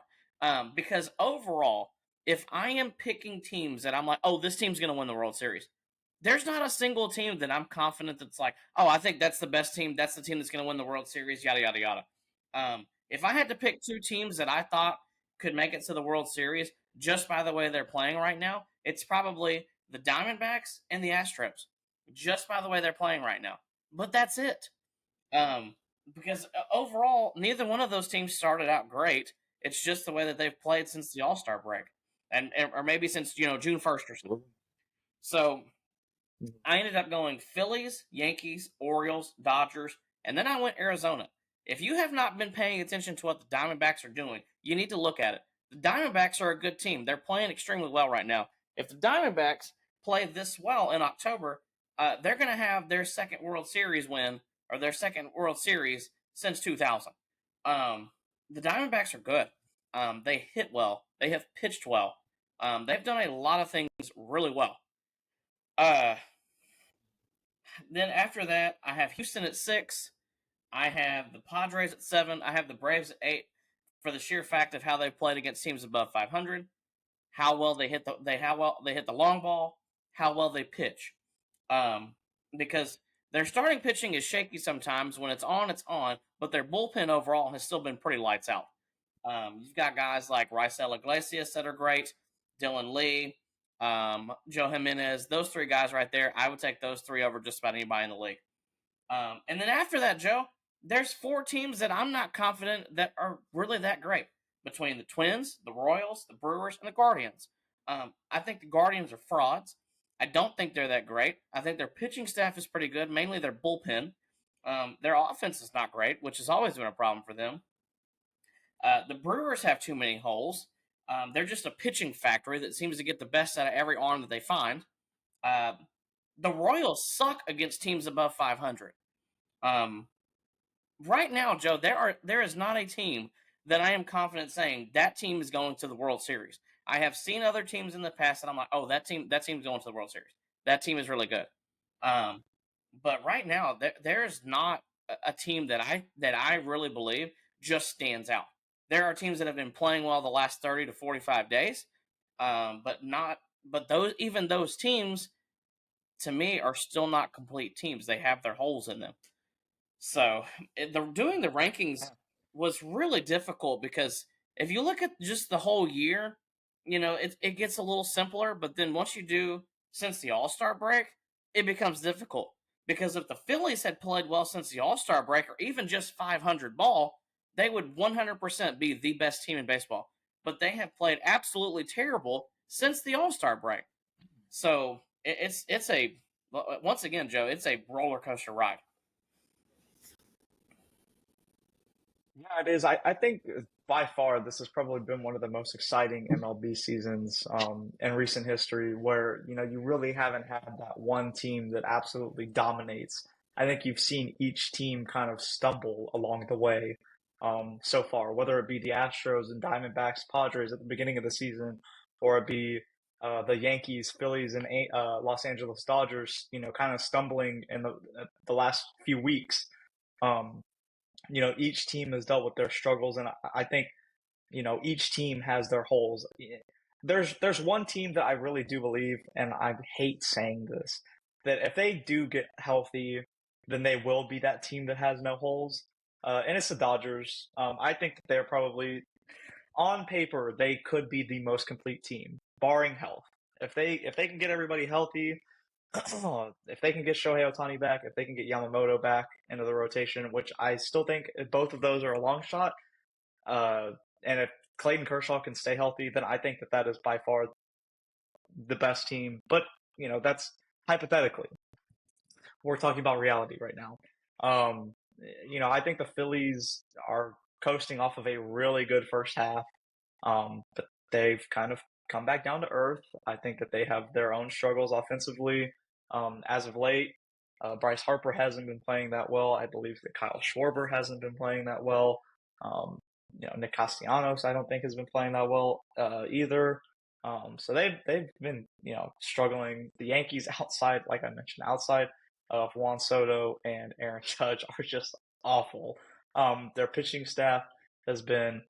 [SPEAKER 1] Because overall, if I am picking teams that I'm like, oh, this team's going to win the World Series, there's not a single team that I'm confident that's like, oh, I think that's the best team. That's the team that's going to win the World Series, yada, yada, yada. If I had to pick 2 teams that I thought could make it to the World Series just by the way they're playing right now, it's probably the Diamondbacks and the Astros, just by the way they're playing right now. But that's it. Because overall, neither one of those teams started out great. It's just the way that they've played since the All-Star break, or maybe since June 1st or so. So I ended up going Phillies, Yankees, Orioles, Dodgers, and then I went Arizona. If you have not been paying attention to what the Diamondbacks are doing, you need to look at it. The Diamondbacks are a good team. They're playing extremely well right now. If the Diamondbacks play this well in October, they're going to have their second World Series win, or their second World Series since 2000. The Diamondbacks are good. They hit well. They have pitched well. They've done a lot of things really well. Then after that, I have Houston at 6. I have the Padres at 7. I have the Braves at 8 for the sheer fact of how they played against teams above 500, how well they hit the long ball, how well they pitch. Because their starting pitching is shaky sometimes. When it's on, but their bullpen overall has still been pretty lights out. You've got guys like Raisel Iglesias that are great, Dylan Lee, Joe Jimenez. Those three guys right there, I would take those three over just about anybody in the league. And then after that, Joe, there's 4 teams that I'm not confident that are really that great between the Twins, the Royals, the Brewers, and the Guardians. I think the Guardians are frauds. I don't think they're that great. I think their pitching staff is pretty good, mainly their bullpen. Their offense is not great, which has always been a problem for them. The Brewers have too many holes. They're just a pitching factory that seems to get the best out of every arm that they find. The Royals suck against teams above 500. Right now, Joe, there is not a team that I am confident saying that team is going to the World Series. I have seen other teams in the past, and I'm like, oh, that team's going to the World Series. That team is really good. But right now, there is not a team that I really believe just stands out. There are teams that have been playing well the last 30 to 45 days, but those teams to me are still not complete teams. They have their holes in them. So doing the rankings was really difficult because if you look at just the whole year, it gets a little simpler. But then once you do since the All-Star break, it becomes difficult because if the Phillies had played well since the All-Star break or even just 500 ball, they would 100% be the best team in baseball. But they have played absolutely terrible since the All-Star break. So once again, Joe, it's a roller coaster ride.
[SPEAKER 3] Yeah, it is. I think by far this has probably been one of the most exciting MLB seasons in recent history where, you really haven't had that one team that absolutely dominates. I think you've seen each team kind of stumble along the way so far, whether it be the Astros and Diamondbacks, Padres at the beginning of the season, or it be the Yankees, Phillies, and Los Angeles Dodgers, kind of stumbling in the last few weeks. Um, each team has dealt with their struggles, and I think, each team has their holes. There's one team that I really do believe, and I hate saying this, that if they do get healthy, then they will be that team that has no holes. And it's the Dodgers. I think that they're probably, on paper, they could be the most complete team, barring health. If they can get everybody healthy, if they can get Shohei Ohtani back, if they can get Yamamoto back into the rotation, which I still think both of those are a long shot, and if Clayton Kershaw can stay healthy, then I think that is by far the best team. But, that's hypothetically. We're talking about reality right now. I think the Phillies are coasting off of a really good first half, but they've kind of come back down to earth. I think that they have their own struggles offensively as of late. Bryce Harper hasn't been playing that well. I believe that Kyle Schwarber hasn't been playing that well. Nick Castellanos, I don't think, has been playing that well either. So they've been struggling. The Yankees outside, like I mentioned, outside of Juan Soto and Aaron Judge are just awful. Their pitching staff has been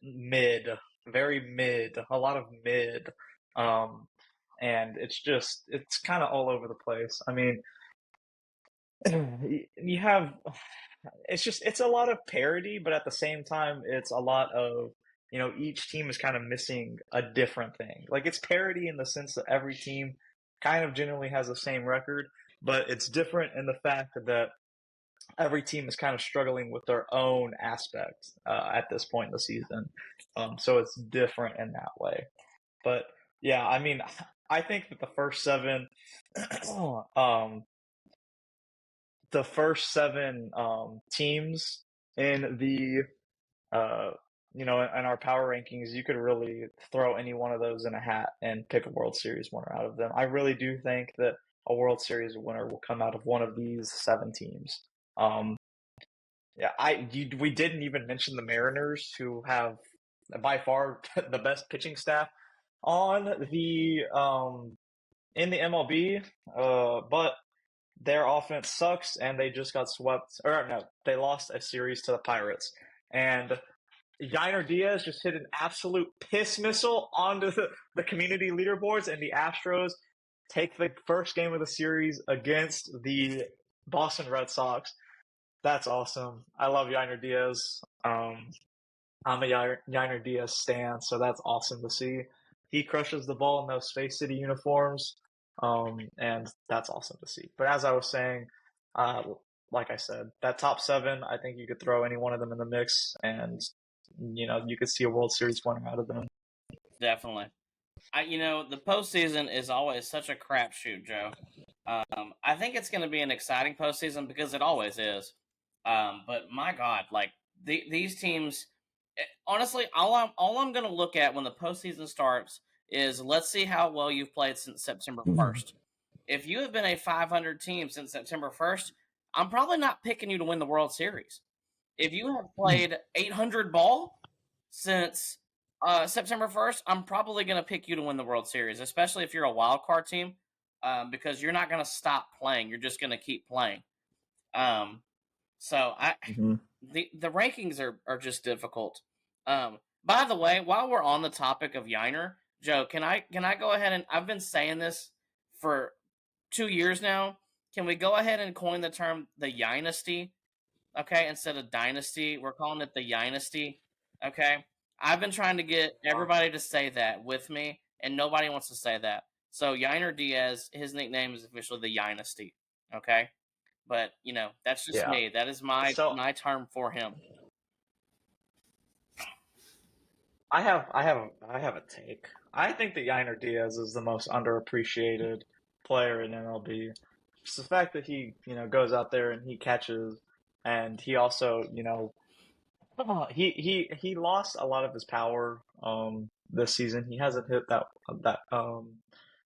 [SPEAKER 3] mid, very mid, a lot of mid. And it's kind of all over the place. I mean, you have, it's a lot of parity, but at the same time, it's a lot of, each team is kind of missing a different thing. Like, it's parity in the sense that every team kind of generally has the same record, but it's different in the fact that every team is kind of struggling with their own aspects at this point in the season. So it's different in that way. But yeah, I mean, I think that the first seven, teams in the in our power rankings, you could really throw any one of those in a hat and pick a World Series winner out of them. I really do think that a World Series winner will come out of one of these 7 teams. Yeah, we didn't even mention the Mariners, who have by far the best pitching staff on the in the MLB, but their offense sucks, and they just got swept. Or no, they lost a series to the Pirates, and Yainer Diaz just hit an absolute piss missile onto the community leaderboards, and the Astros take the first game of the series against the Boston Red Sox. That's awesome. I love Yainer Diaz. I'm a Yainer Diaz stan, so that's awesome to see. He crushes the ball in those Space City uniforms, and that's awesome to see. But as I was saying, uh, like I said, that top seven, I think you could throw any one of them in the mix, and you could see a World Series winner out of them.
[SPEAKER 1] Definitely. The postseason is always such a crapshoot, Joe. I think it's going to be an exciting postseason because it always is. But my God, like these teams, honestly, all I'm going to look at when the postseason starts is let's see how well you've played since September 1st. If you have been a 500 team since September 1st, I'm probably not picking you to win the World Series. If you have played 800 ball since September 1st, I'm probably going to pick you to win the World Series, especially if you're a wild card team, because you're not going to stop playing. You're just going to keep playing. Um, so the rankings are just difficult. By the way, while we're on the topic of Yiner, Joe, can I go ahead and I've been saying this for 2 years now. Can we go ahead and coin the term the Yinasty? Okay, instead of dynasty, we're calling it the Yinasty. Okay, I've been trying to get everybody to say that with me, and nobody wants to say that. So Yiner Diaz, his nickname is officially the Yinasty. Okay, but that's just
[SPEAKER 3] Yeah.
[SPEAKER 1] me. That is my
[SPEAKER 3] So
[SPEAKER 1] my term for him.
[SPEAKER 3] I have a take. I think that Yainer Diaz is the most underappreciated player in MLB. Just the fact that he, goes out there and he catches, and he also, he lost a lot of his power this season. He hasn't hit that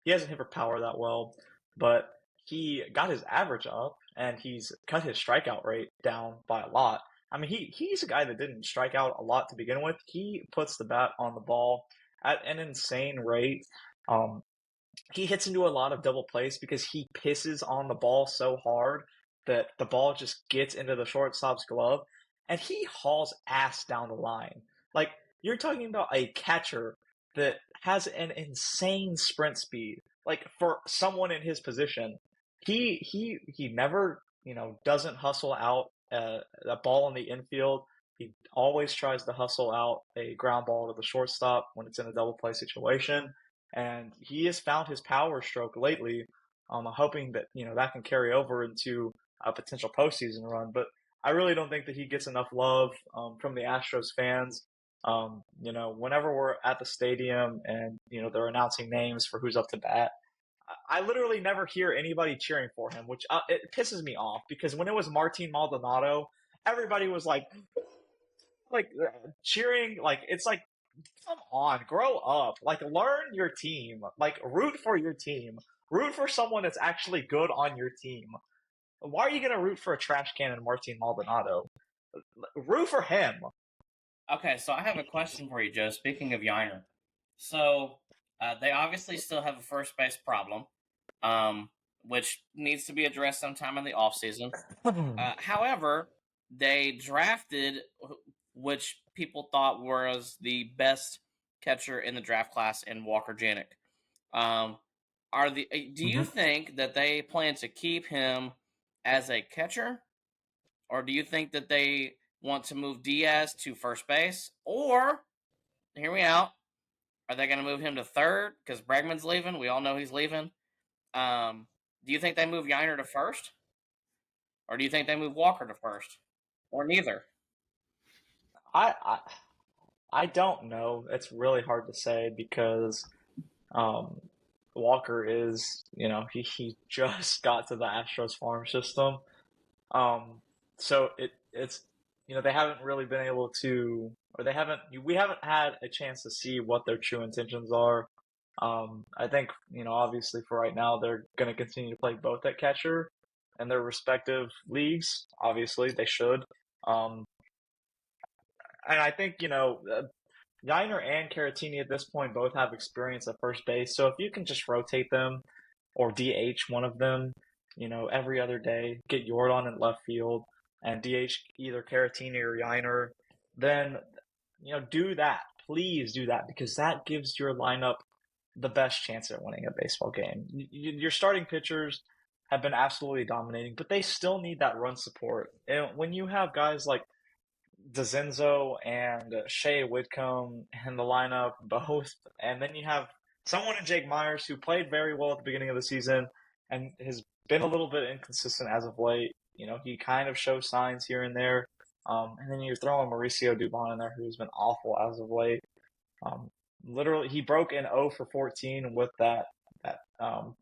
[SPEAKER 3] he hasn't hit for power that well, but he got his average up and he's cut his strikeout rate down by a lot. I mean, he's a guy that didn't strike out a lot to begin with. He puts the bat on the ball at an insane rate. Um, he hits into a lot of double plays because he pisses on the ball so hard that the ball just gets into the shortstop's glove, and he hauls ass down the line. Like, you're talking about a catcher that has an insane sprint speed. Like, for someone in his position, he never doesn't hustle out a ball in the infield. He always tries to hustle out a ground ball to the shortstop when it's in a double play situation, and he has found his power stroke lately. I'm hoping that that can carry over into a potential postseason run, but I really don't think that he gets enough love from the Astros fans. Whenever we're at the stadium and they're announcing names for who's up to bat, I literally never hear anybody cheering for him, which it pisses me off because when it was Martin Maldonado, everybody was like cheering. Like, it's like, come on, grow up. Like, learn your team. Like, root for your team. Root for someone that's actually good on your team. Why are you gonna root for a trash can in Martin Maldonado? Root for him.
[SPEAKER 1] Okay, so I have a question for you, Joe. Speaking of Yiner, so they obviously still have a first base problem, which needs to be addressed sometime in the offseason. However, they drafted which people thought was the best catcher in the draft class in Walker Janik. Do you think that they plan to keep him as a catcher, or do you think that they want to move Diaz to first base, or hear me out? Are they going to move him to third because Bregman's leaving? We all know he's leaving. Do you think they move Yiner to first, or do you think they move Walker to first, or neither?
[SPEAKER 3] I, I I don't know. It's really hard to say because um, Walker is, he just got to the Astros farm system. Um, so it's they haven't really been able to, or we haven't had a chance to see what their true intentions are. I think obviously for right now they're going to continue to play both at catcher in their respective leagues. Obviously they should. Um, and I think Yiner and Caratini at this point both have experience at first base, so if you can just rotate them, or DH one of them, every other day, get Jordan in left field and DH either Caratini or Yiner, then, do that. Please do that because that gives your lineup the best chance at winning a baseball game. Your starting pitchers have been absolutely dominating, but they still need that run support. And when you have guys like DeZenzo and Shea Whitcomb in the lineup, both, and then you have someone in Jake Myers who played very well at the beginning of the season and has been a little bit inconsistent as of late. He kind of shows signs here and there. And then you're throwing Mauricio Dubon in there, who's been awful as of late. Literally, he broke in 0 for 14 with that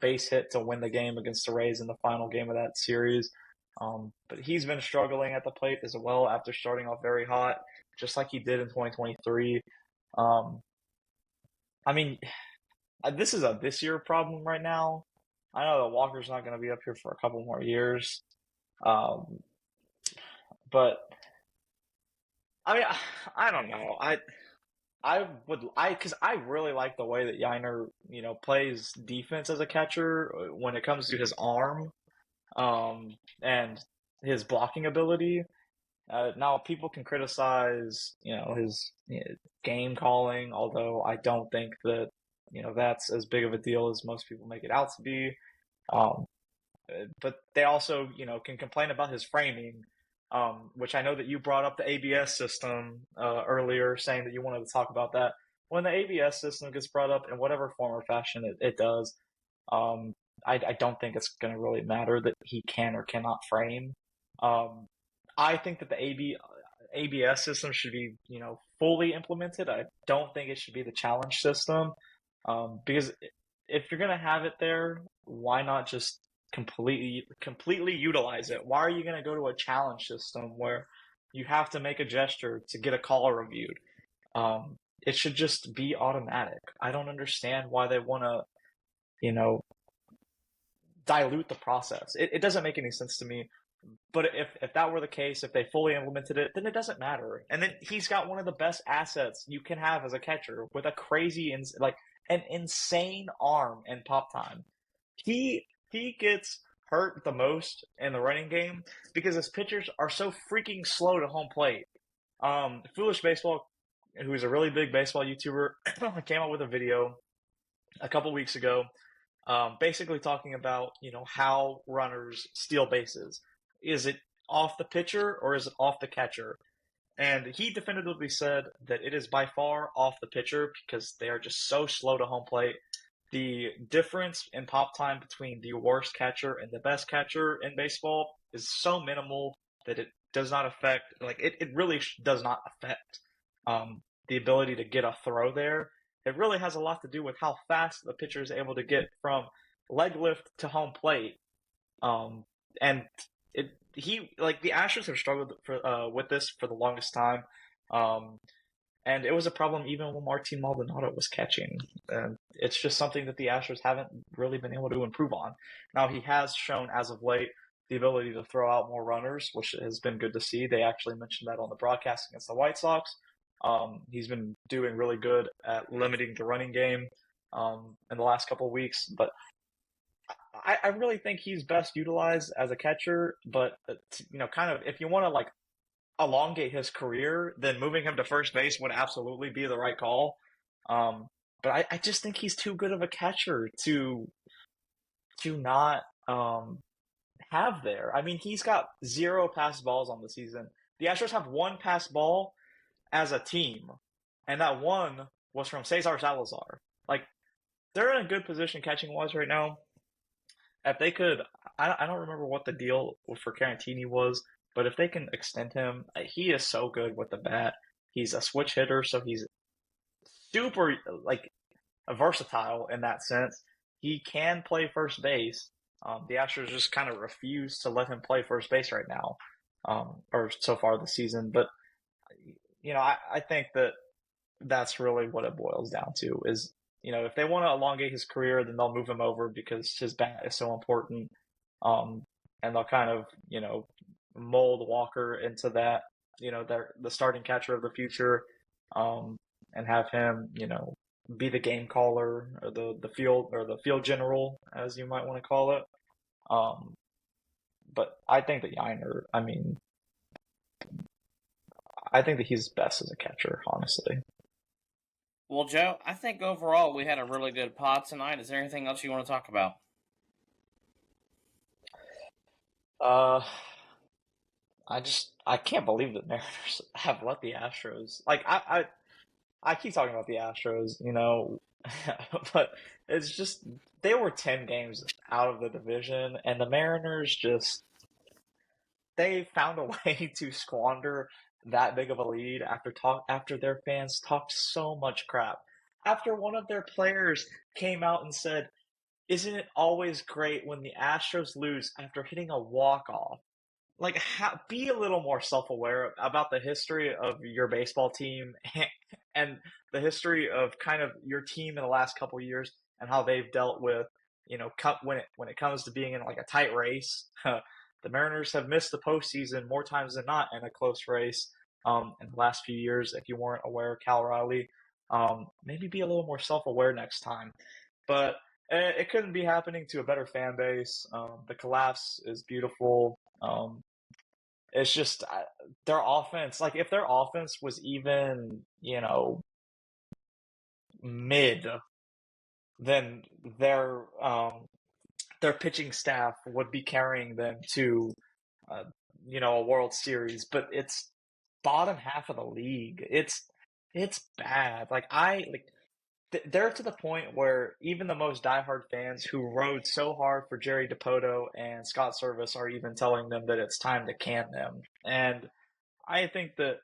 [SPEAKER 3] base hit to win the game against the Rays in the final game of that series. But he's been struggling at the plate as well after starting off very hot, just like he did in 2023. I mean, this is a this year problem right now. I know that Walker's not going to be up here for a couple more years. But I mean, I don't know. Because I really like the way that Yiner, plays defense as a catcher when it comes to his arm, and his blocking ability. Now people can criticize, his game calling, although I don't think that, that's as big of a deal as most people make it out to be. But they also, can complain about his framing, which I know that you brought up the ABS system earlier, saying that you wanted to talk about that. When the ABS system gets brought up in whatever form or fashion it does, I don't think it's going to really matter that he can or cannot frame. I think that the ABS system should be, fully implemented. I don't think it should be the challenge system, because if you're going to have it there, why not just completely utilize it? Why are you going to go to a challenge system where you have to make a gesture to get a call reviewed? It should just be automatic. I don't understand why they want to, dilute the process. It doesn't make any sense to me. But if that were the case, if they fully implemented it, then it doesn't matter. And then he's got one of the best assets you can have as a catcher with a crazy, an insane arm and pop time. He gets hurt the most in the running game because his pitchers are so freaking slow to home plate. Foolish Baseball, who is a really big baseball YouTuber, came out with a video a couple weeks ago, basically talking about, how runners steal bases. Is it off the pitcher or is it off the catcher? And he definitively said that it is by far off the pitcher because they are just so slow to home plate. The difference in pop time between the worst catcher and the best catcher in baseball is so minimal that it does not affect, it really does not affect the ability to get a throw there. It really has a lot to do with how fast the pitcher is able to get from leg lift to home plate. And the Astros have struggled with this for the longest time. And it was a problem even when Martin Maldonado was catching. And it's just something that the Astros haven't really been able to improve on. Now, he has shown as of late the ability to throw out more runners, which has been good to see. They actually mentioned that on the broadcast against the White Sox. He's been doing really good at limiting the running game in the last couple of weeks. But I really think he's best utilized as a catcher. But, kind of if you want to, elongate his career, then moving him to first base would absolutely be the right call. But I just think he's too good of a catcher to not have there. I mean, he's got 0 pass balls on the season. The Astros have 1 pass ball as a team, and that one was from Cesar Salazar. They're in a good position catching-wise right now. If they could, I don't remember what the deal for Caratini was, but if they can extend him, he is so good with the bat. He's a switch hitter, so he's super, versatile in that sense. He can play first base. The Astros just kind of refuse to let him play first base right now, or so far this season. But, I think that that's really what it boils down to is, if they want to elongate his career, then they'll move him over because his bat is so important. And they'll kind of, mold Walker into that, the starting catcher of the future, and have him, be the game caller or the field general, as you might want to call it. Um, but I think that Yiner, I think that he's best as a catcher, honestly.
[SPEAKER 1] Well, Joe, I think overall we had a really good pod tonight. Is there anything else you want to talk about?
[SPEAKER 3] Uh, I can't believe that Mariners have let the Astros. I keep talking about the Astros, but it's just they were 10 games out of the division, and the Mariners just they found a way to squander that big of a lead after their fans talked so much crap. After one of their players came out and said, "Isn't it always great when the Astros lose after hitting a walk-off?" Like, be a little more self-aware about the history of your baseball team and the history of kind of your team in the last couple of years and how they've dealt with, when it comes to being in like a tight race. The Mariners have missed the postseason more times than not in a close race in the last few years. If you weren't aware, Cal Riley, maybe be a little more self-aware next time. But it couldn't be happening to a better fan base. The collapse is beautiful. It's just their offense. Like, if their offense was even, mid, then their pitching staff would be carrying them to, uh, a World Series. But it's bottom half of the league. It's bad. They're to the point where even the most diehard fans who rode so hard for Jerry Dipoto and Scott Service are even telling them that it's time to can them. And I think that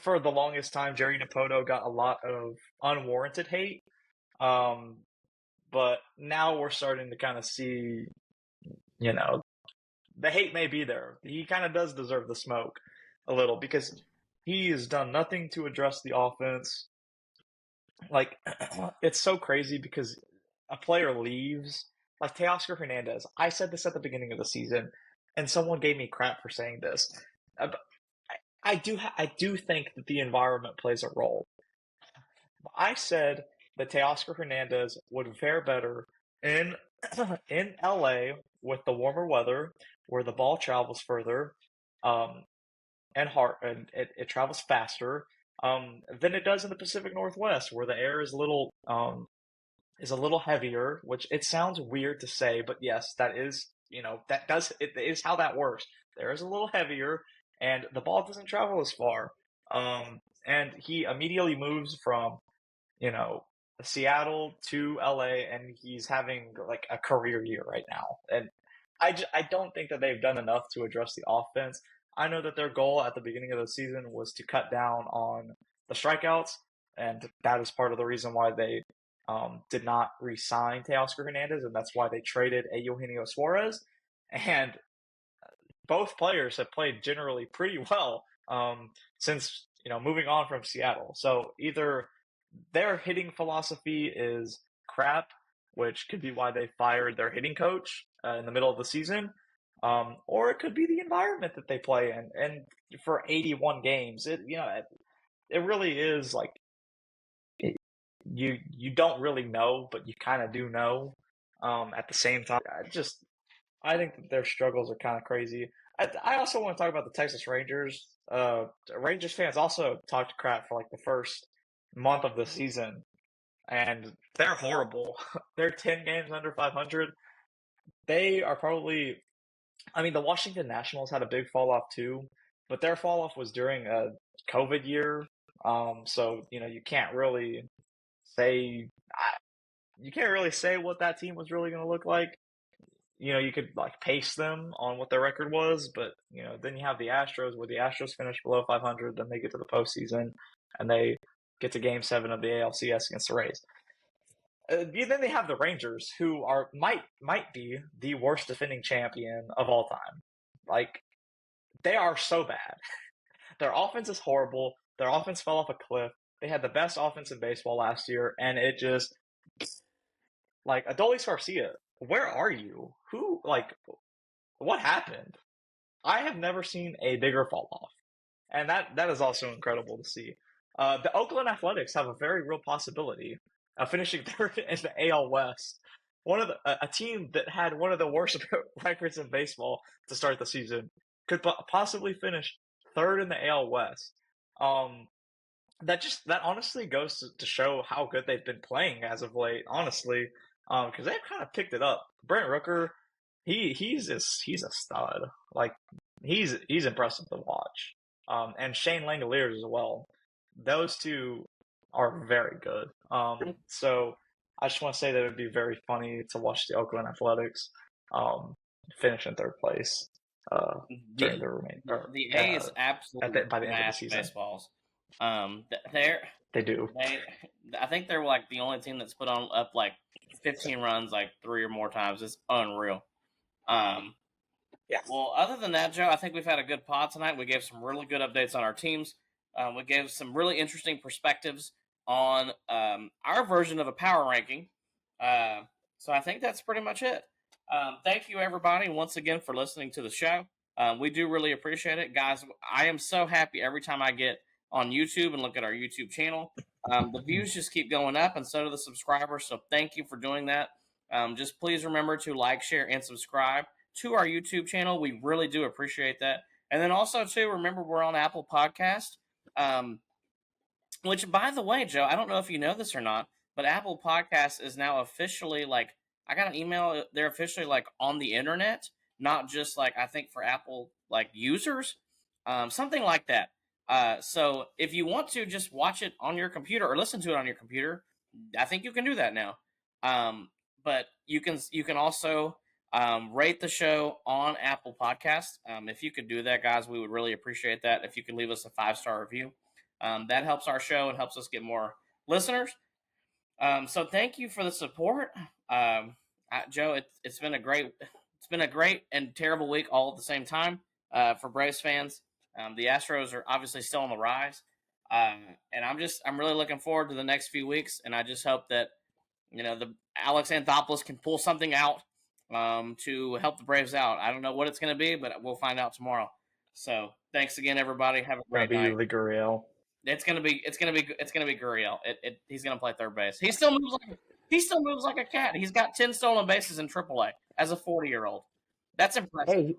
[SPEAKER 3] for the longest time, Jerry Dipoto got a lot of unwarranted hate. But now we're starting to kind of see, the hate may be there. He kind of does deserve the smoke a little because he has done nothing to address the offense. Like, it's so crazy because a player leaves, like Teoscar Hernandez. I said this at the beginning of the season, and someone gave me crap for saying this. I do think that the environment plays a role. I said that Teoscar Hernandez would fare better in in LA with the warmer weather, where the ball travels further, um, and it travels faster than it does in the Pacific Northwest, where the air is a little heavier. Which it sounds weird to say, but yes, that is it is how that works. The air is a little heavier, and the ball doesn't travel as far. And he immediately moves from you know Seattle to LA, and he's having like a career year right now. And I don't think that they've done enough to address the offense. I know that their goal at the beginning of the season was to cut down on the strikeouts, and that is part of the reason why they did not re-sign Teoscar Hernandez, and that's why they traded a Eugenio Suarez. And both players have played generally pretty well since moving on from Seattle. So either their hitting philosophy is crap, which could be why they fired their hitting coach in the middle of the season, or it could be the environment that they play in. And for 81 games, it really is like you don't really know, but you kind of do know. At the same time, I think that their struggles are kind of crazy. I also want to talk about the Texas Rangers. Rangers fans also talked crap for like the first month of the season, and they're horrible. They're 10 games under 500. They are probably, the Washington Nationals had a big fall off too, but their fall off was during a COVID year. So you can't really say what that team was really going to look like. You could like pace them on what their record was, but then you have the Astros, where the Astros finish below 500, then they get to the postseason, and they get to Game 7 of the ALCS against the Rays. Then they have the Rangers, who might be the worst defending champion of all time. Like, they are so bad. Their offense is horrible. Their offense fell off a cliff. They had the best offense in baseball last year, and it just like Adolis Garcia. Where are you? What happened? I have never seen a bigger fall off, and that is also incredible to see. The Oakland Athletics have a very real possibility. finishing third in the AL West. A team that had one of the worst records in baseball to start the season could possibly finish third in the AL West. That honestly goes to show how good they've been playing as of late. Honestly, because they've kind of picked it up. Brent Rooker, he's a stud. Like he's impressive to watch. And Shane Langoliers as well. Those two are very good. So I just want to say that it would be very funny to watch the Oakland Athletics finish in third place during the remainder.
[SPEAKER 1] The A is absolutely
[SPEAKER 3] by the end of the season.
[SPEAKER 1] Baseballs.
[SPEAKER 3] They do.
[SPEAKER 1] I think they're like the only team that's put on up like 15 runs like 3 or more times. It's unreal.
[SPEAKER 3] Yeah.
[SPEAKER 1] Well, other than that, Joe, I think we've had a good pod tonight. We gave some really good updates on our teams. We gave some really interesting perspectives on our version of a power ranking. So I think that's pretty much it. Thank you, everybody, once again for listening to the show. We do really appreciate it. Guys, I am so happy every time I get on YouTube and look at our YouTube channel. The views just keep going up, and so do the subscribers, so thank you for doing that. Just please remember to like, share, and subscribe to our YouTube channel. We really do appreciate that. And then also, too, remember we're on Apple Podcast, which, by the way, Joe, I don't know if you know this or not, but Apple Podcast is now officially, like, I got an email, they're officially, like, on the internet, not just, like, I think for Apple, like, users, something like that. So if you want to just watch it on your computer or listen to it on your computer, I think you can do that now. But you can also rate the show on Apple Podcast. If you could do that, guys, we would really appreciate that. If you could leave us a 5-star review, that helps our show and helps us get more listeners. So thank you for the support, Joe. It's been a great and terrible week all at the same time for Braves fans. The Astros are obviously still on the rise, and I'm really looking forward to the next few weeks. And I just hope that the Alex Anthopoulos can pull something out to help the Braves out. I don't know what it's going to be, but we'll find out tomorrow. So thanks again, everybody. Have a great night.
[SPEAKER 3] Lee Gurriel.
[SPEAKER 1] It's gonna be Gurriel. He's gonna play third base. He still moves like a cat. He's got 10 stolen bases in AAA as a 40-year-old. That's impressive.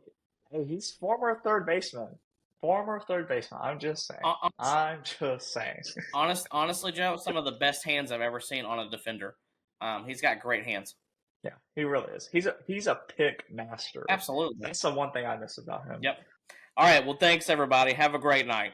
[SPEAKER 3] Hey, he's former third baseman. I'm just saying.
[SPEAKER 1] Honestly, Joe, some of the best hands I've ever seen on a defender. He's got great hands.
[SPEAKER 3] Yeah, he really is. He's a pick master.
[SPEAKER 1] Absolutely.
[SPEAKER 3] That's the one thing I miss about him.
[SPEAKER 1] Yep. All right. Well, thanks everybody. Have a great night.